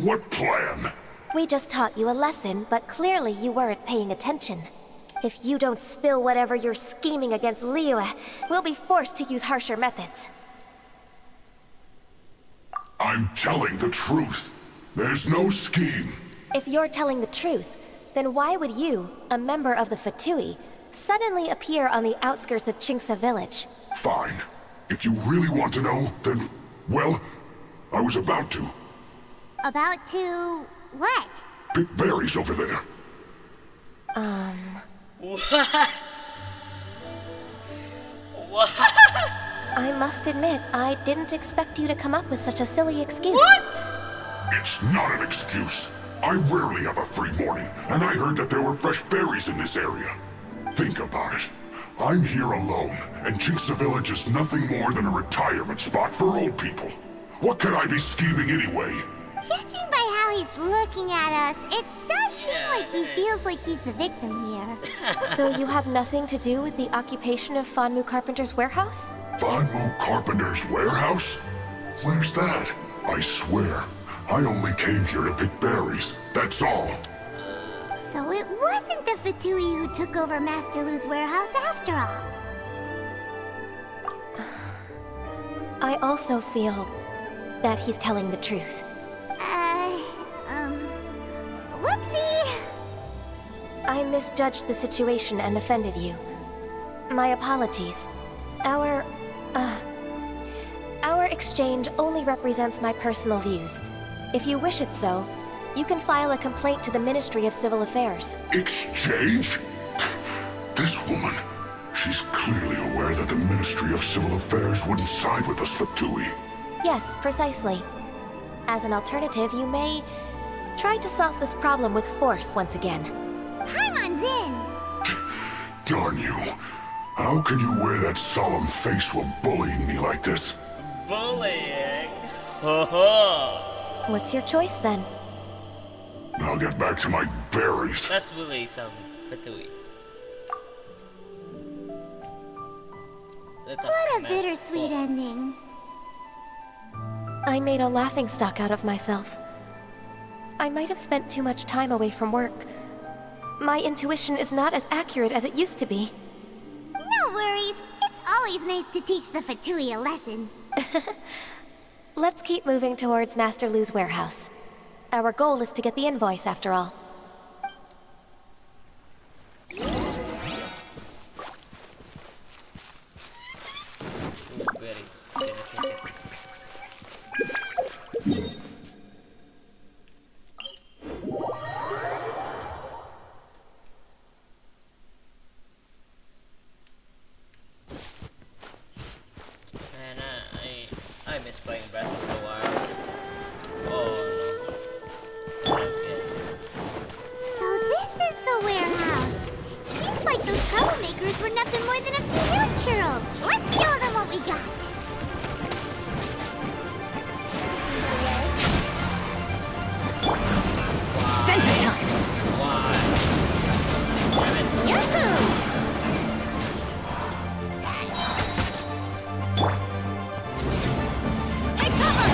What plan? We just taught you a lesson, but clearly you weren't paying attention. If you don't spill whatever you're scheming against Liyue, we'll be forced to use harsher methods. I'm telling the truth. There's no scheme. If you're telling the truth, then why would you, a member of the Fatui, suddenly appear on the outskirts of Qingce village? Fine. If you really want to know, then, well, I was about to. About to... what? Pick berries over there. What? What? I must admit, I didn't expect you to come up with such a silly excuse. What? It's not an excuse. I rarely have a free morning, and I heard that there were fresh berries in this area. Think about it. I'm here alone, and Qingce Village is nothing more than a retirement spot for old people. What could I be scheming anyway? Judging by how he's looking at us, it does seem like he feels like he's the victim here. So you have nothing to do with the occupation of GANYUUU Carpenter's warehouse? GANYUUU Carpenter's warehouse? Where's that? I swear, I only came here to pick berries. That's all. So it wasn't the Fatui who took over Master Lu's warehouse after all. I also feel that he's telling the truth. Whoopsie! I misjudged the situation and offended you. My apologies. Our exchange only represents my personal views. If you wish it so, you can file a complaint to the Ministry of Civil Affairs. Exchange? This woman, she's clearly aware that the Ministry of Civil Affairs wouldn't side with us, Fatui. Yes, precisely. As an alternative, you may try to solve this problem with force once again. Paimon's in! Darn you. How can you wear that solemn face while bullying me like this? Bullying? Ho ho! What's your choice then? I'll get back to my berries. Let's bully some Fatui. What a bittersweet ending. I made a laughingstock out of myself. I might have spent too much time away from work. My intuition is not as accurate as it used to be. No worries. It's always nice to teach the Fatui a lesson. Let's keep moving towards Master Lu's warehouse. Our goal is to get the invoice, after all. Berries. Man, I miss playing Breath of the Wild. Oh no. Okay. So this is the warehouse. Seems like those troublemakers were nothing more than a few milk churros. Let's show them what we got. Adventure time! Why? Damn it. Yahoo! Take cover!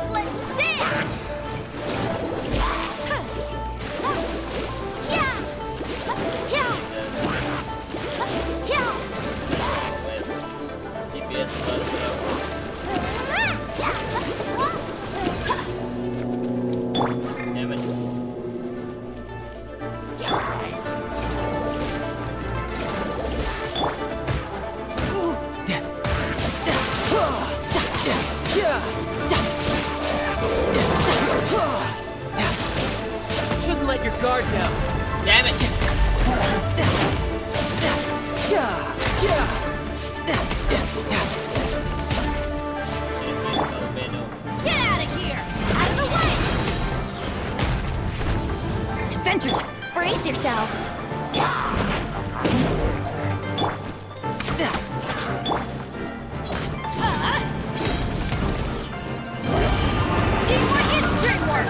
Let's dance! DPS Damn it. Shouldn't let your guard down. Damn it. Get out of here! Out of the way! Adventures! Brace yourselves. Teamwork is dreamwork!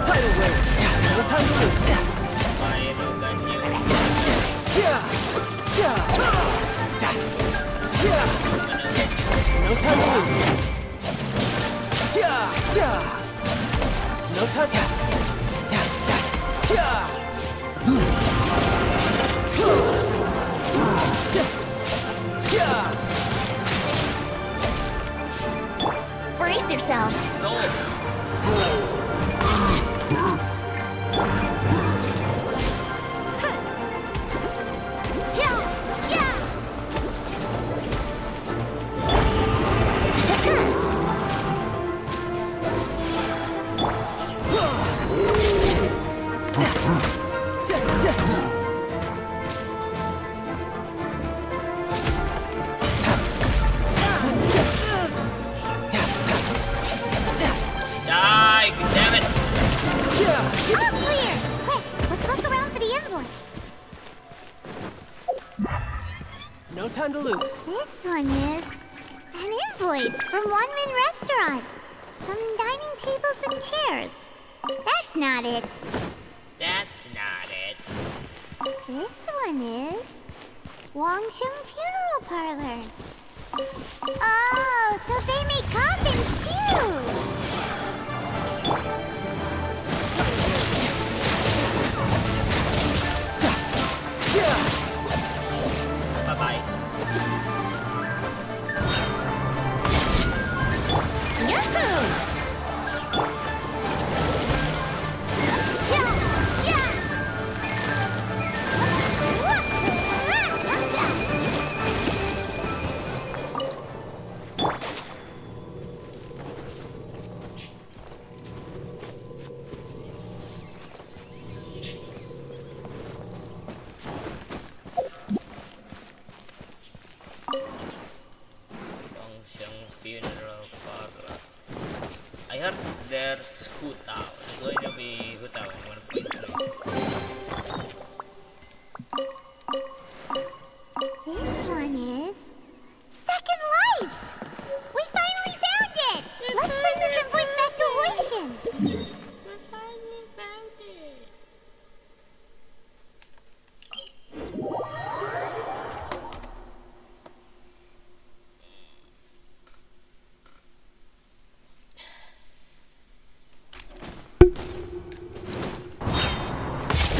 Tidal wave. No time to lose. Final GANYUUU. No time to lose. No time. Brace yourselves. Die! Damn it! All clear. Quick, let's look around for the invoice. No time to lose. This one is An invoice from One Min Restaurant. Some dining tables and chairs. That's not it. That's not it. This one is Wangsheng Funeral Parlors. Oh, so they make coffins too! Bye-bye. Yahoo! Genshin funeral parlor. I heard there's Hutao. There's going to be Hutao in 1.3. This one is Second Lives! We finally found it! Let's bring this invoice back to Hoishin! We finally found it.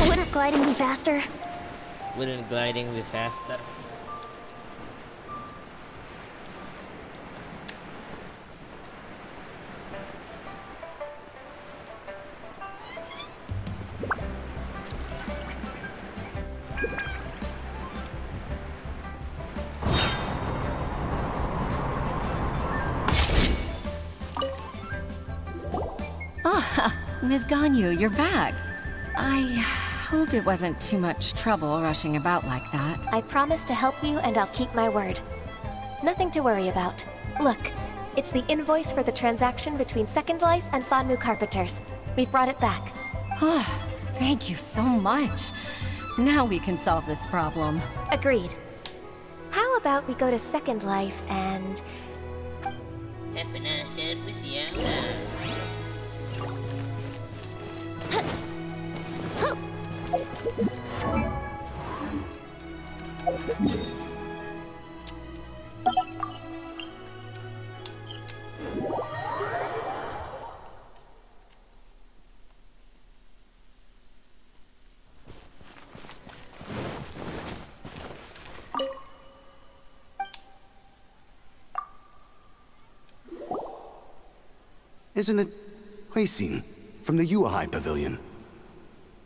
Wouldn't gliding be faster? Wouldn't gliding be faster? Ah, Ms. GANYUUU, you're back. I hope it wasn't too much trouble rushing about like that. I promise to help you, and I'll keep my word. Nothing to worry about. Look, it's the invoice for the transaction between Second Life and Fanmu Carpenters. We've brought it back. Oh, thank you so much. Now we can solve this problem. Agreed. How about we go to Second Life and... Have a nice chat with you. Isn't it Huixin from the Yuehai Pavilion?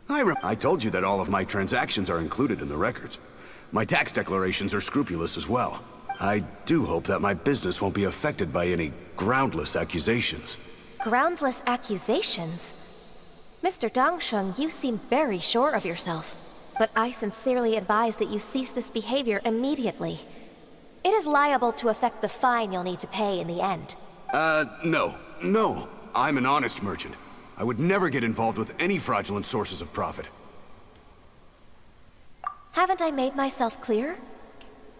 I told you that all of my transactions are included in the records. My tax declarations are scrupulous as well. I do hope that my business won't be affected by any groundless accusations. Groundless accusations? Mr. Dongsheng, you seem very sure of yourself. But I sincerely advise that you cease this behavior immediately. It is liable to affect the fine you'll need to pay in the end. No. I'm an honest merchant. I would never get involved with any fraudulent sources of profit. Haven't I made myself clear?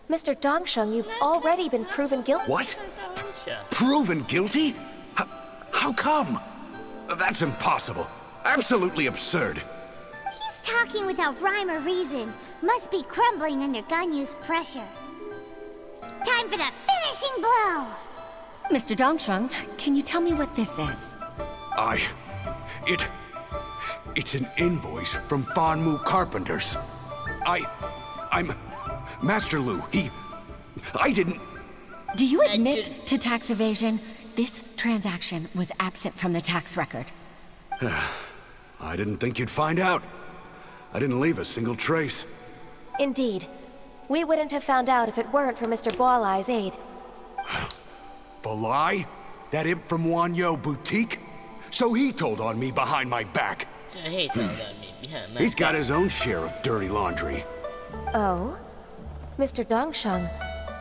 Mr. Dongsheng, you've already been proven guilty. What? Proven guilty? How come? That's impossible. Absolutely absurd. He's talking without rhyme or reason. Must be crumbling under GANYUUU's pressure. Time for the finishing blow! Mr. Dongsheng, can you tell me what this is? It's an invoice from Fanmu Carpenters. I'm Master Lu. I didn't... Do you admit to tax evasion? This transaction was absent from the tax record. I didn't think you'd find out. I didn't leave a single trace. Indeed. We wouldn't have found out if it weren't for Mr. Boalai's aid. Balai? That imp from Wanyo Boutique? So he told on me behind my back. He's got his own share of dirty laundry. Oh? Mr. Dongsheng,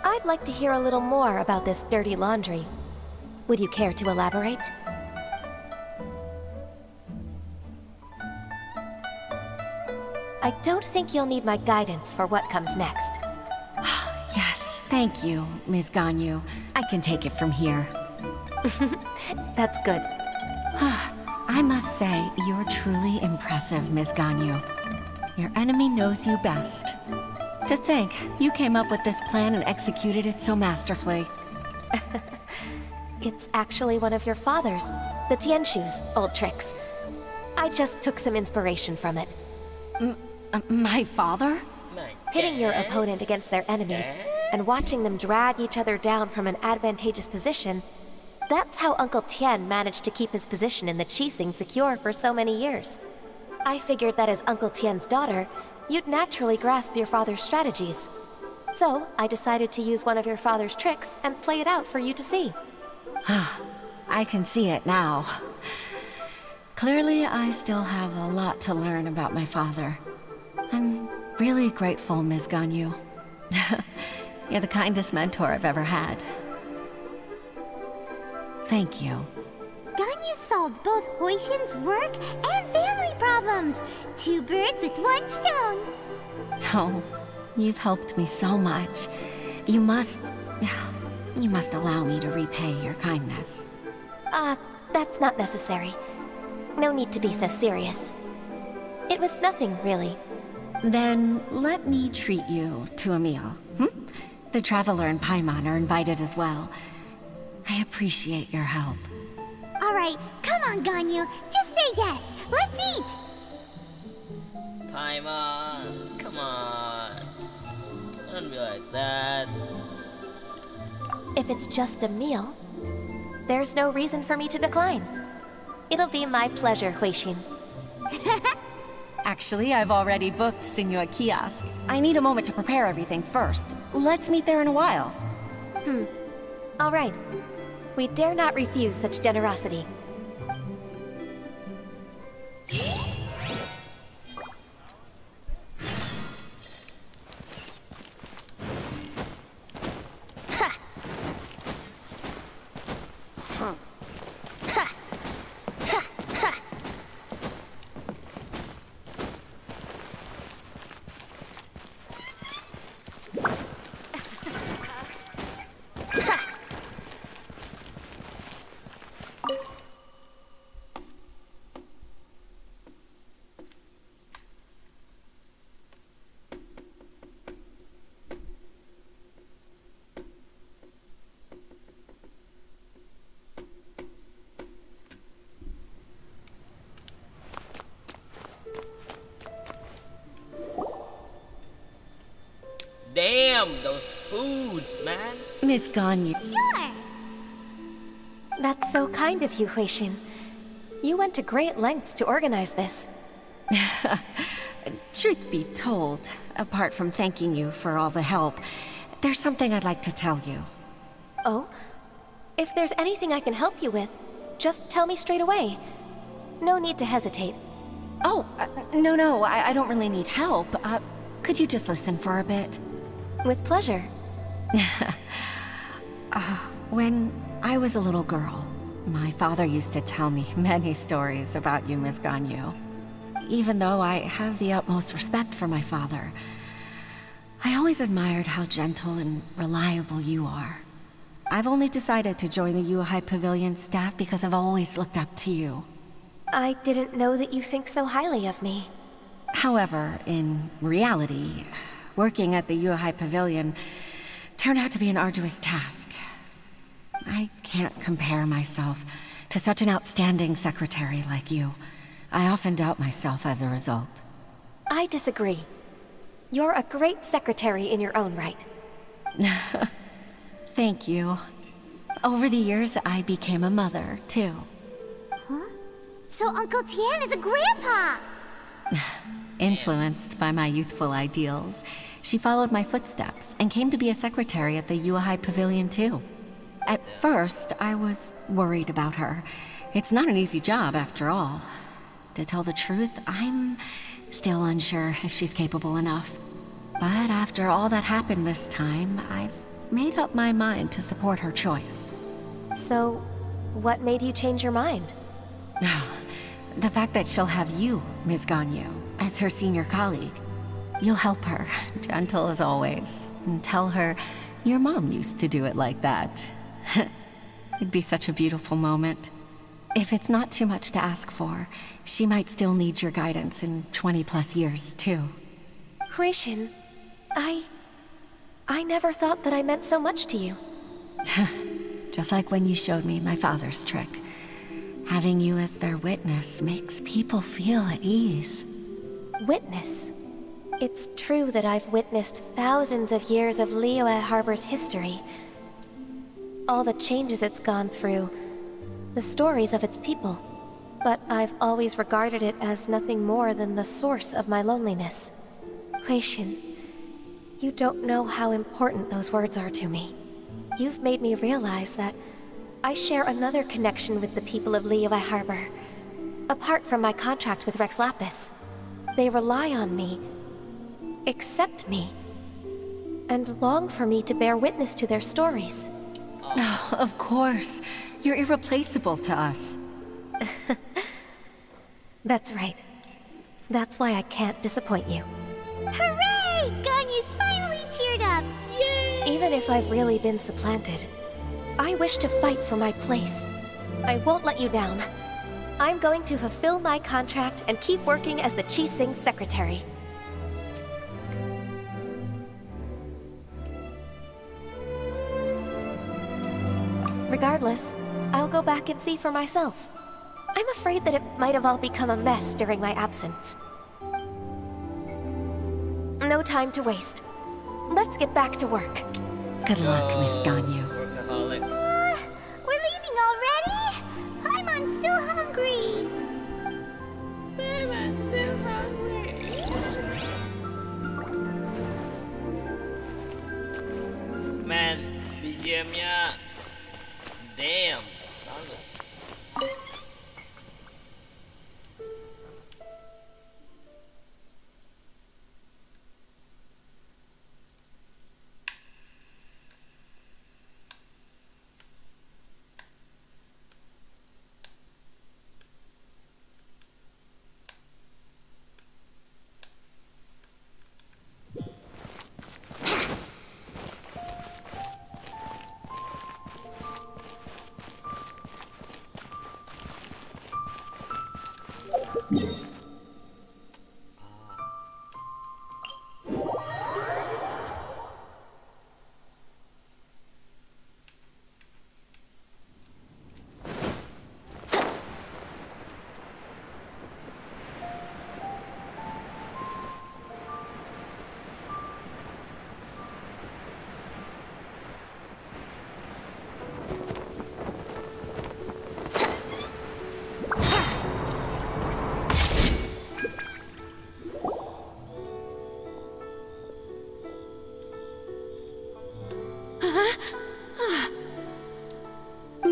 I'd like to hear a little more about this dirty laundry. Would you care to elaborate? I don't think you'll need my guidance for what comes next. Yes, thank you, Ms. GANYUUU. I can take it from here. That's good. I must say, you're truly impressive, Ms. Ganyu. Your enemy knows you best. To think, you came up with this plan and executed it so masterfully. It's actually one of your father's, the Tianshu's, old tricks. I just took some inspiration from it. My father? Pitting your opponent against their enemies and watching them drag each other down from an advantageous position, that's how Uncle Tian managed to keep his position in the Qixing secure for so many years. I figured that as Uncle Tian's daughter, you'd naturally grasp your father's strategies. So, I decided to use one of your father's tricks and play it out for you to see. I can see it now. Clearly, I still have a lot to learn about my father. I'm really grateful, Ms. Ganyu. You're the kindest mentor I've ever had. Thank you. Ganyu solved both Huixin's work and family problems. 2 birds with 1 stone. Oh, you've helped me so much. You must allow me to repay your kindness. That's not necessary. No need to be so serious. It was nothing, really. Then let me treat you to a meal. The Traveler and Paimon are invited as well. I appreciate your help. Alright, come on, Ganyu. Just say yes. Let's eat! Paimon, come on. Don't be like that. If it's just a meal, there's no reason for me to decline. It'll be my pleasure, Huixin. Actually, I've already booked Senor Kiosk. I need a moment to prepare everything first. Let's meet there in a while. All right. We dare not refuse such generosity. Damn, those foods, man. Miss Ganyu. Sure. That's so kind of you, Huixin. You went to great lengths to organize this. Truth be told, apart from thanking you for all the help, there's something I'd like to tell you. Oh? If there's anything I can help you with, just tell me straight away. No need to hesitate. Oh, no, I don't really need help. Could you just listen for a bit? With pleasure. When I was a little girl, my father used to tell me many stories about you, Ms. Ganyu. Even though I have the utmost respect for my father, I always admired how gentle and reliable you are. I've only decided to join the Yuhai Pavilion staff because I've always looked up to you. I didn't know that you think so highly of me. However, in reality, working at the Yuhai Pavilion turned out to be an arduous task. I can't compare myself to such an outstanding secretary like you. I often doubt myself as a result. I disagree. You're a great secretary in your own right. Thank you. Over the years, I became a mother, too. Huh? So Uncle Tian is a grandpa! Influenced by my youthful ideals, she followed my footsteps and came to be a secretary at the Yuhai Pavilion, too. At first, I was worried about her. It's not an easy job, after all. To tell the truth, I'm still unsure if she's capable enough. But after all that happened this time, I've made up my mind to support her choice. So, what made you change your mind? The fact that she'll have you, Ms. Ganyu, as her senior colleague. You'll help her, gentle as always, and tell her your mom used to do it like that. It'd be such a beautiful moment. If it's not too much to ask for, she might still need your guidance in 20+ years, too. Huixin, I never thought that I meant so much to you. Just like when you showed me my father's trick. Having you as their witness makes people feel at ease. Witness? It's true that I've witnessed thousands of years of Liyue Harbor's history. All the changes it's gone through, the stories of its people. But I've always regarded it as nothing more than the source of my loneliness. Huixin, you don't know how important those words are to me. You've made me realize that I share another connection with the people of Liyue Harbor. Apart from my contract with Rex Lapis, they rely on me, accept me, and long for me to bear witness to their stories. Oh, of course. You're irreplaceable to us. That's right. That's why I can't disappoint you. Hooray! Ganyuu's finally cheered up! Yay! Even if I've really been supplanted, I wish to fight for my place. I won't let you down. I'm going to fulfill my contract and keep working as the Qixing secretary. Regardless, I'll go back and see for myself. I'm afraid that it might have all become a mess during my absence. No time to waste. Let's get back to work. Good luck, Miss Ganyu. Workaholic. We're leaving already? I'm still hungry. I'm still hungry. Man, BGM-nya. Damn. Bagus.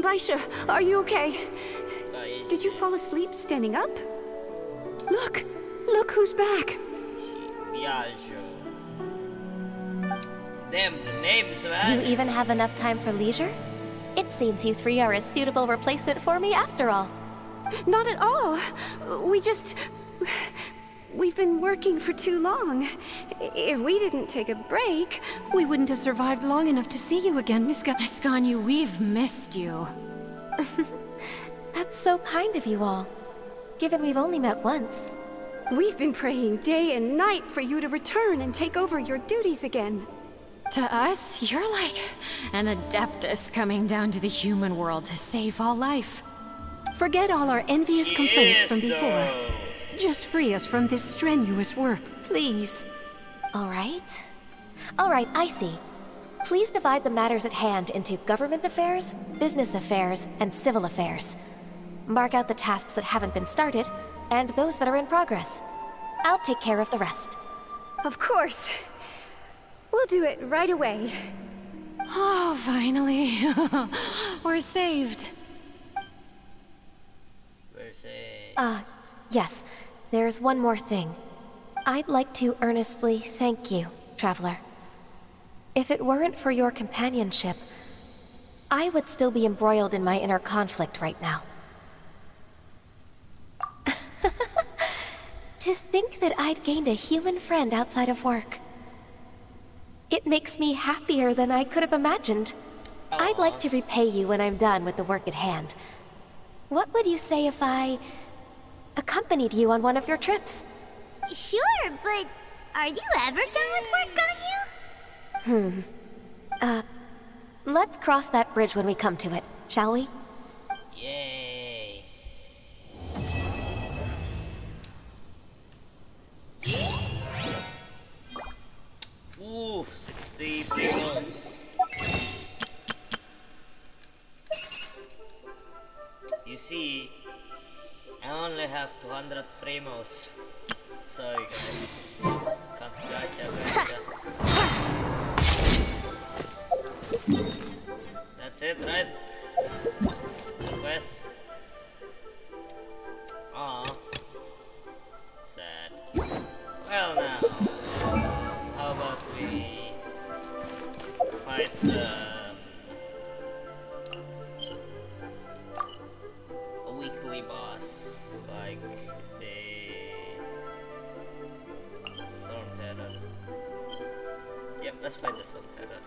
Baisha, are you okay? Did you fall asleep standing up? Look! Look who's back! Damn, the names, man. You even have enough time for leisure? It seems you three are a suitable replacement for me after all. Not at all. We've been working for too long. If we didn't take a break... We wouldn't have survived long enough to see you again, Miss Ganyu, we've missed you. That's so kind of you all, given we've only met once. We've been praying day and night for you to return and take over your duties again. To us, you're like an adeptus coming down to the human world to save all life. Forget all our envious complaints from before. Just free us from this strenuous work, please. All right. All right, I see. Please divide the matters at hand into government affairs, business affairs, and civil affairs. Mark out the tasks that haven't been started, and those that are in progress. I'll take care of the rest. Of course. We'll do it right away. Oh, finally. We're saved. We're saved. Yes. There's one more thing. I'd like to earnestly thank you, Traveler. If it weren't for your companionship, I would still be embroiled in my inner conflict right now. To think that I'd gained a human friend outside of work. It makes me happier than I could have imagined. Oh, I'd like to repay you when I'm done with the work at hand. What would you say if I accompanied you on one of your trips? Sure, but are you ever done with work, Ganyu? Let's cross that bridge when we come to it, shall we? Yay. Ooh, 60 primos. You see, I only have 200 primos. Sorry guys. Can't gacha. That's it, right? Quest. Aw. Sad. Well now, how about we fight a weekly boss like the Storm Terror. Yep, let's fight the Storm Terror.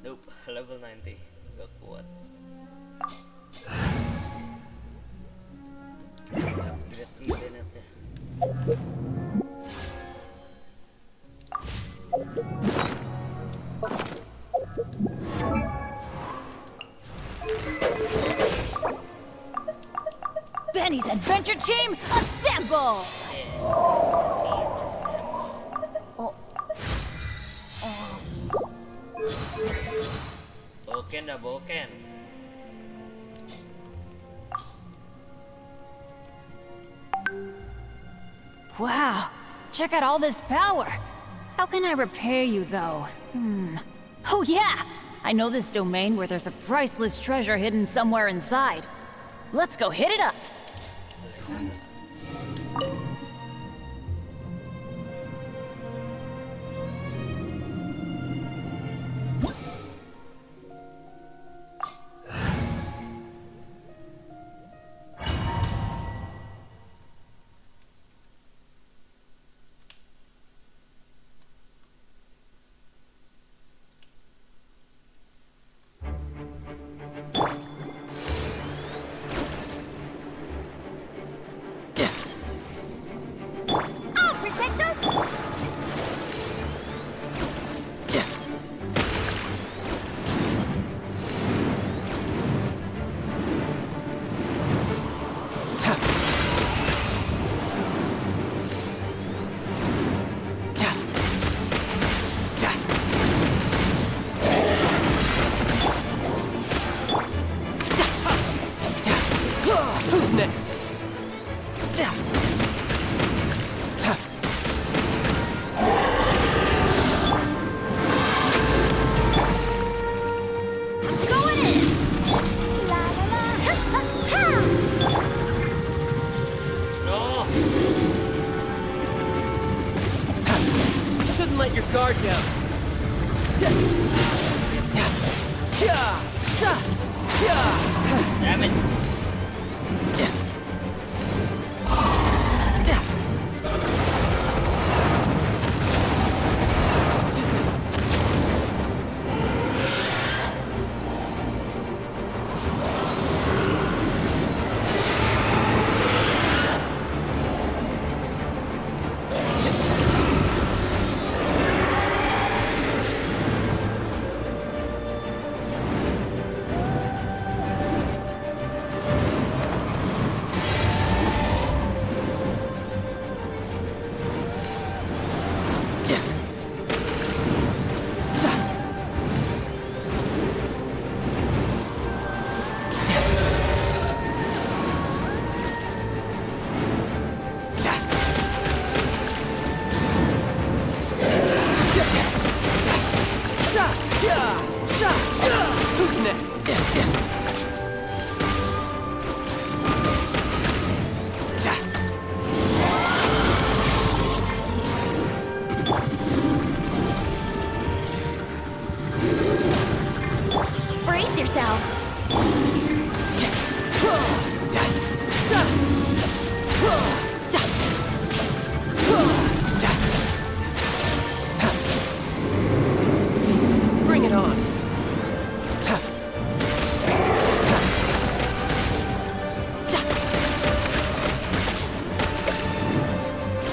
Nope, level 90. Gak kuat. Upgrade dulu netnya. Benny's Adventure Team, assemble! Boken dah boken. Wow, check out all this power. How can I repay you, though? Oh yeah! I know this domain where there's a priceless treasure hidden somewhere inside. Let's go hit it up! Who's next? Going in! La la la! Ha ha ha! No! Shouldn't let your guard down. Damn it!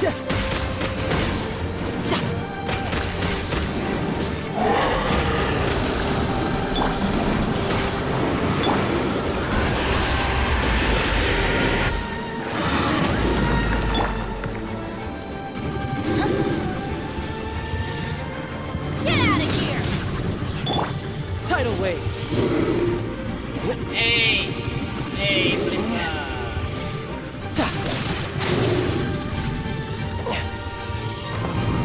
Get out of here! Tidal wave. Hey! Hey, please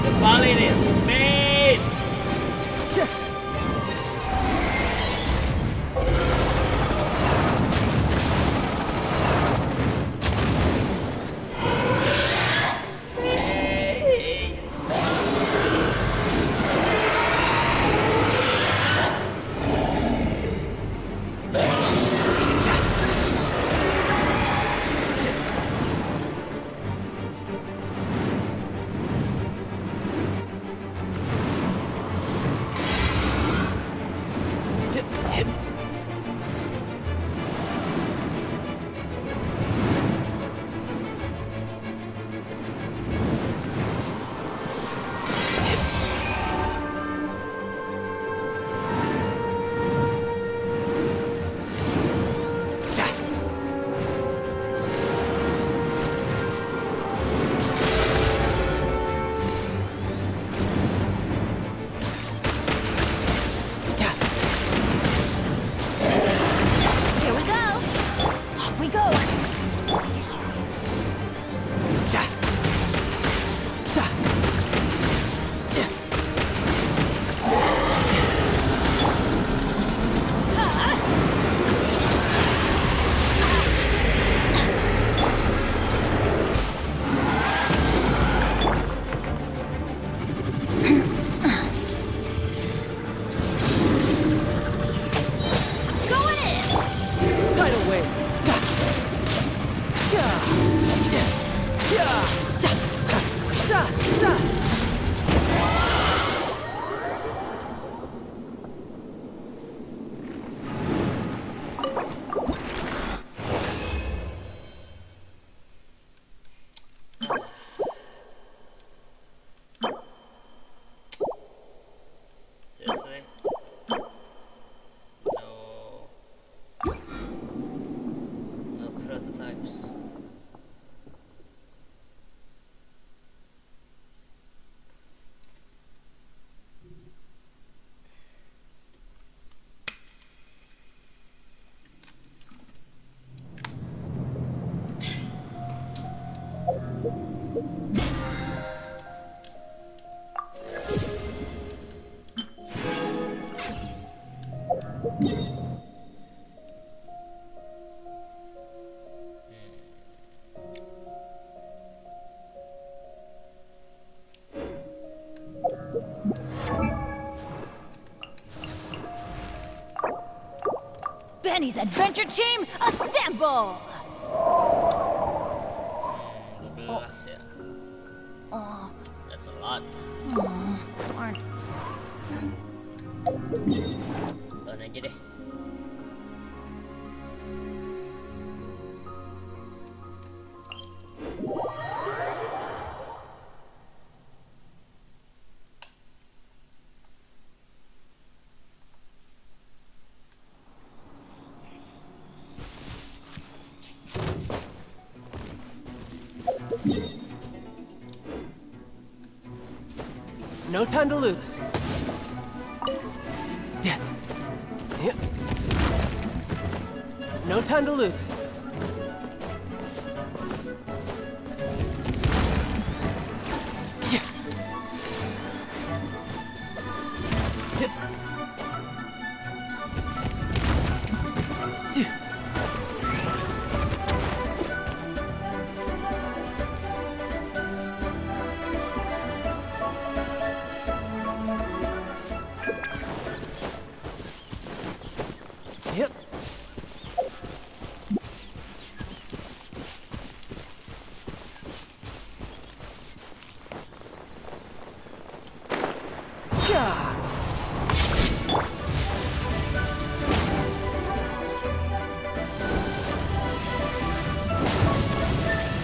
The valley is made! Hey! Here we go! Off we go! Going in! Tidal wave. Seriously? No. No prototypes. Benny's adventure team, assemble! Belas ya. Oh, That's a lot. aren't... Tonton aja deh. No time to lose. No time to lose. Yep.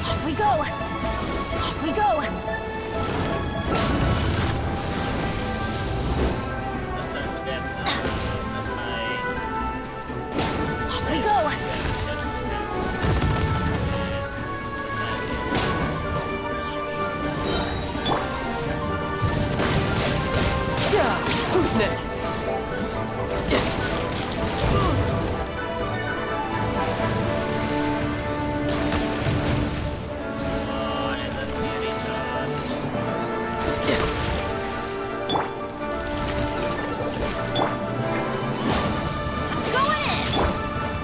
Off we go! Off Off we go! Off we go! Who's next?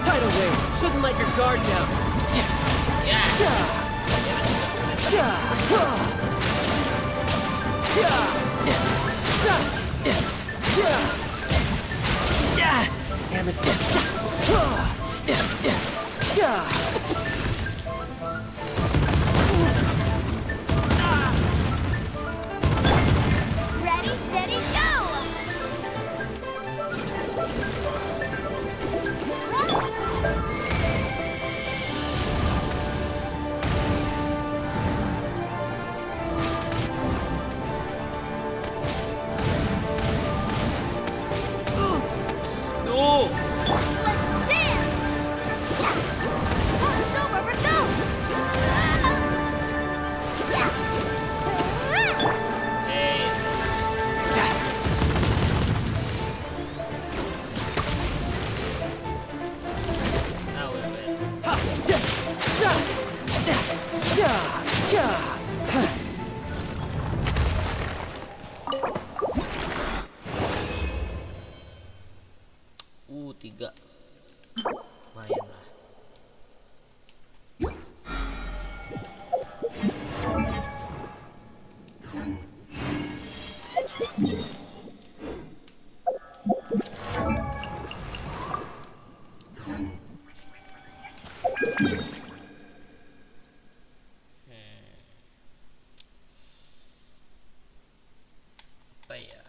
Tidal wave! Shouldn't let your guard down! Damn it. Ready, steady, go! No! Let's dance! Go, Barbara, go! Now we win. Tiga. Lumayan lah. Apa ya?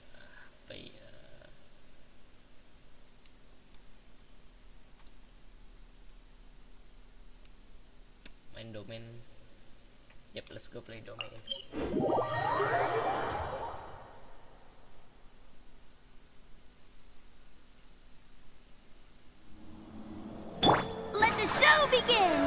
Main domain. Yep, let's go play domain. Let the show begin!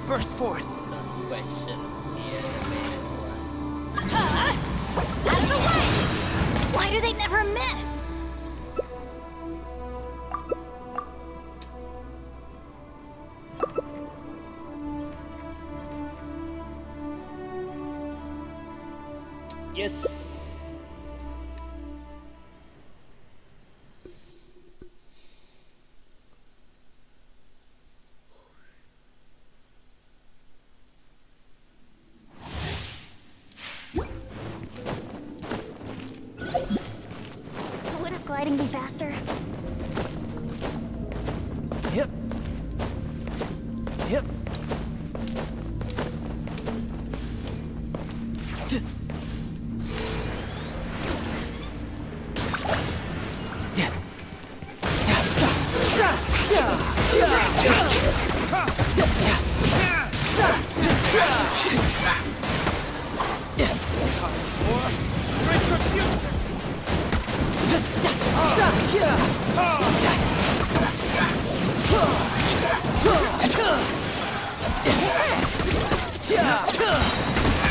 Burst forth! No question. Out of the way! Why do they never miss? Yes! Wouldn't gliding be faster? Yep. Yep.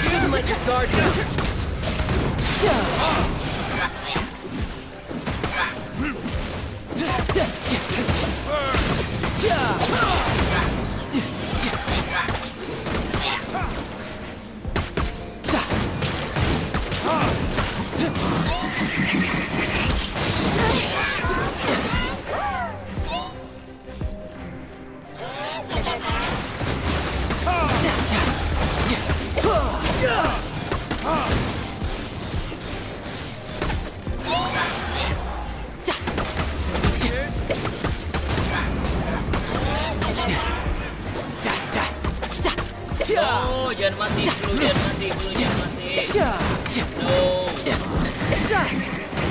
You didn't let your guard down. Oh, jangan mati dulu, jangan mati dulu, jangan mati. No.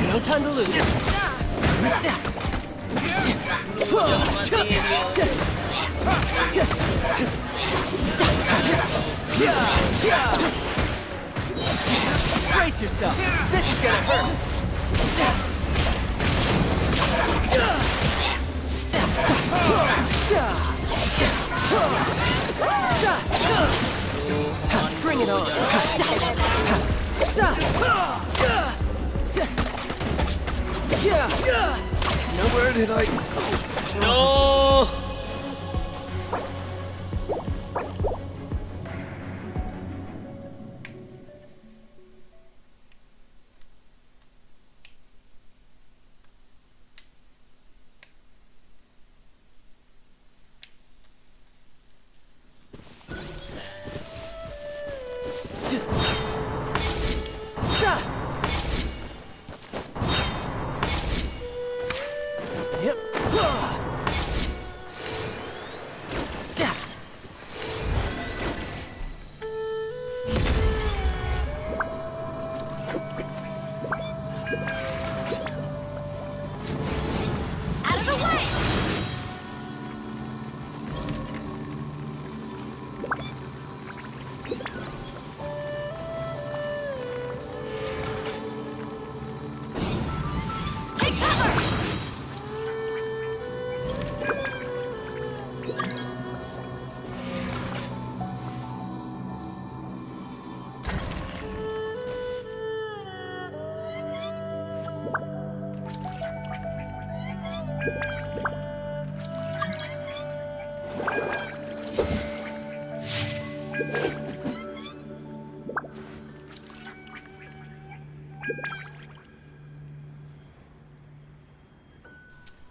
No time to lose. Jangan mati. Brace yourself. This is gonna hurt. Bring it on. Now where did I go? No.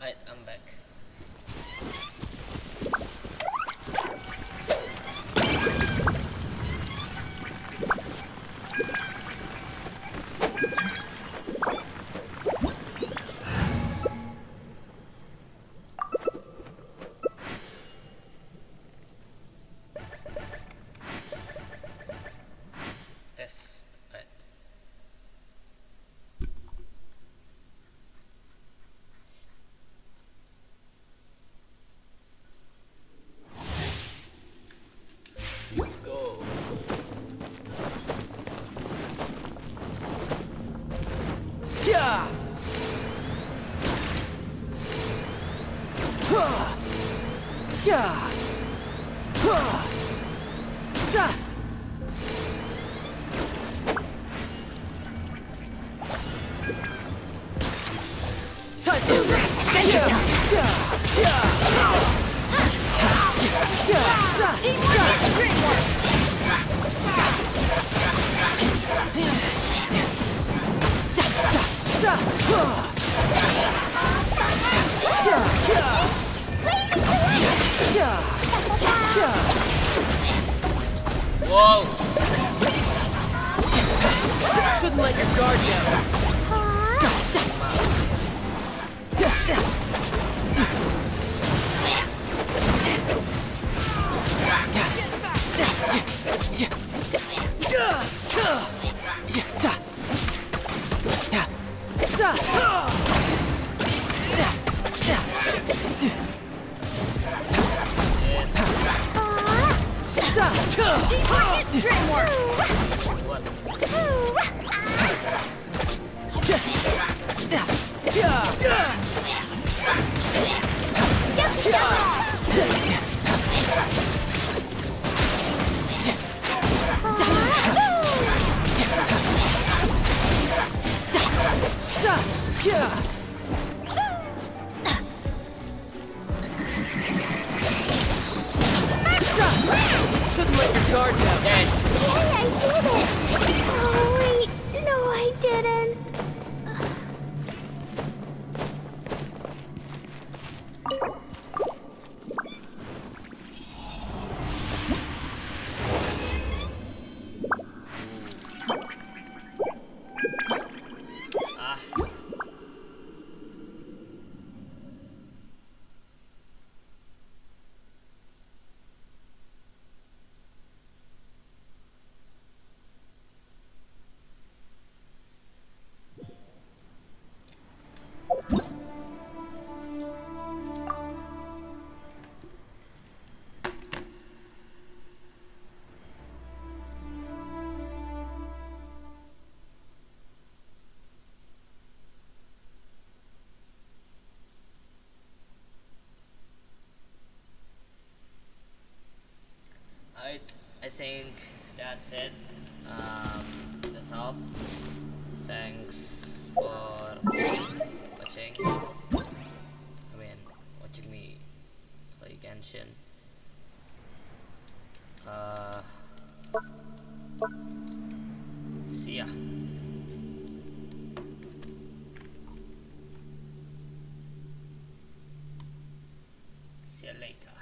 Alright, I'm back. Test. Alright. Let's go. Yeah. Yeah. Time to Whoa! Shouldn't let your guard down. that's it. That's all. Thanks for watching. Watching me play Genshin. See ya. See you later.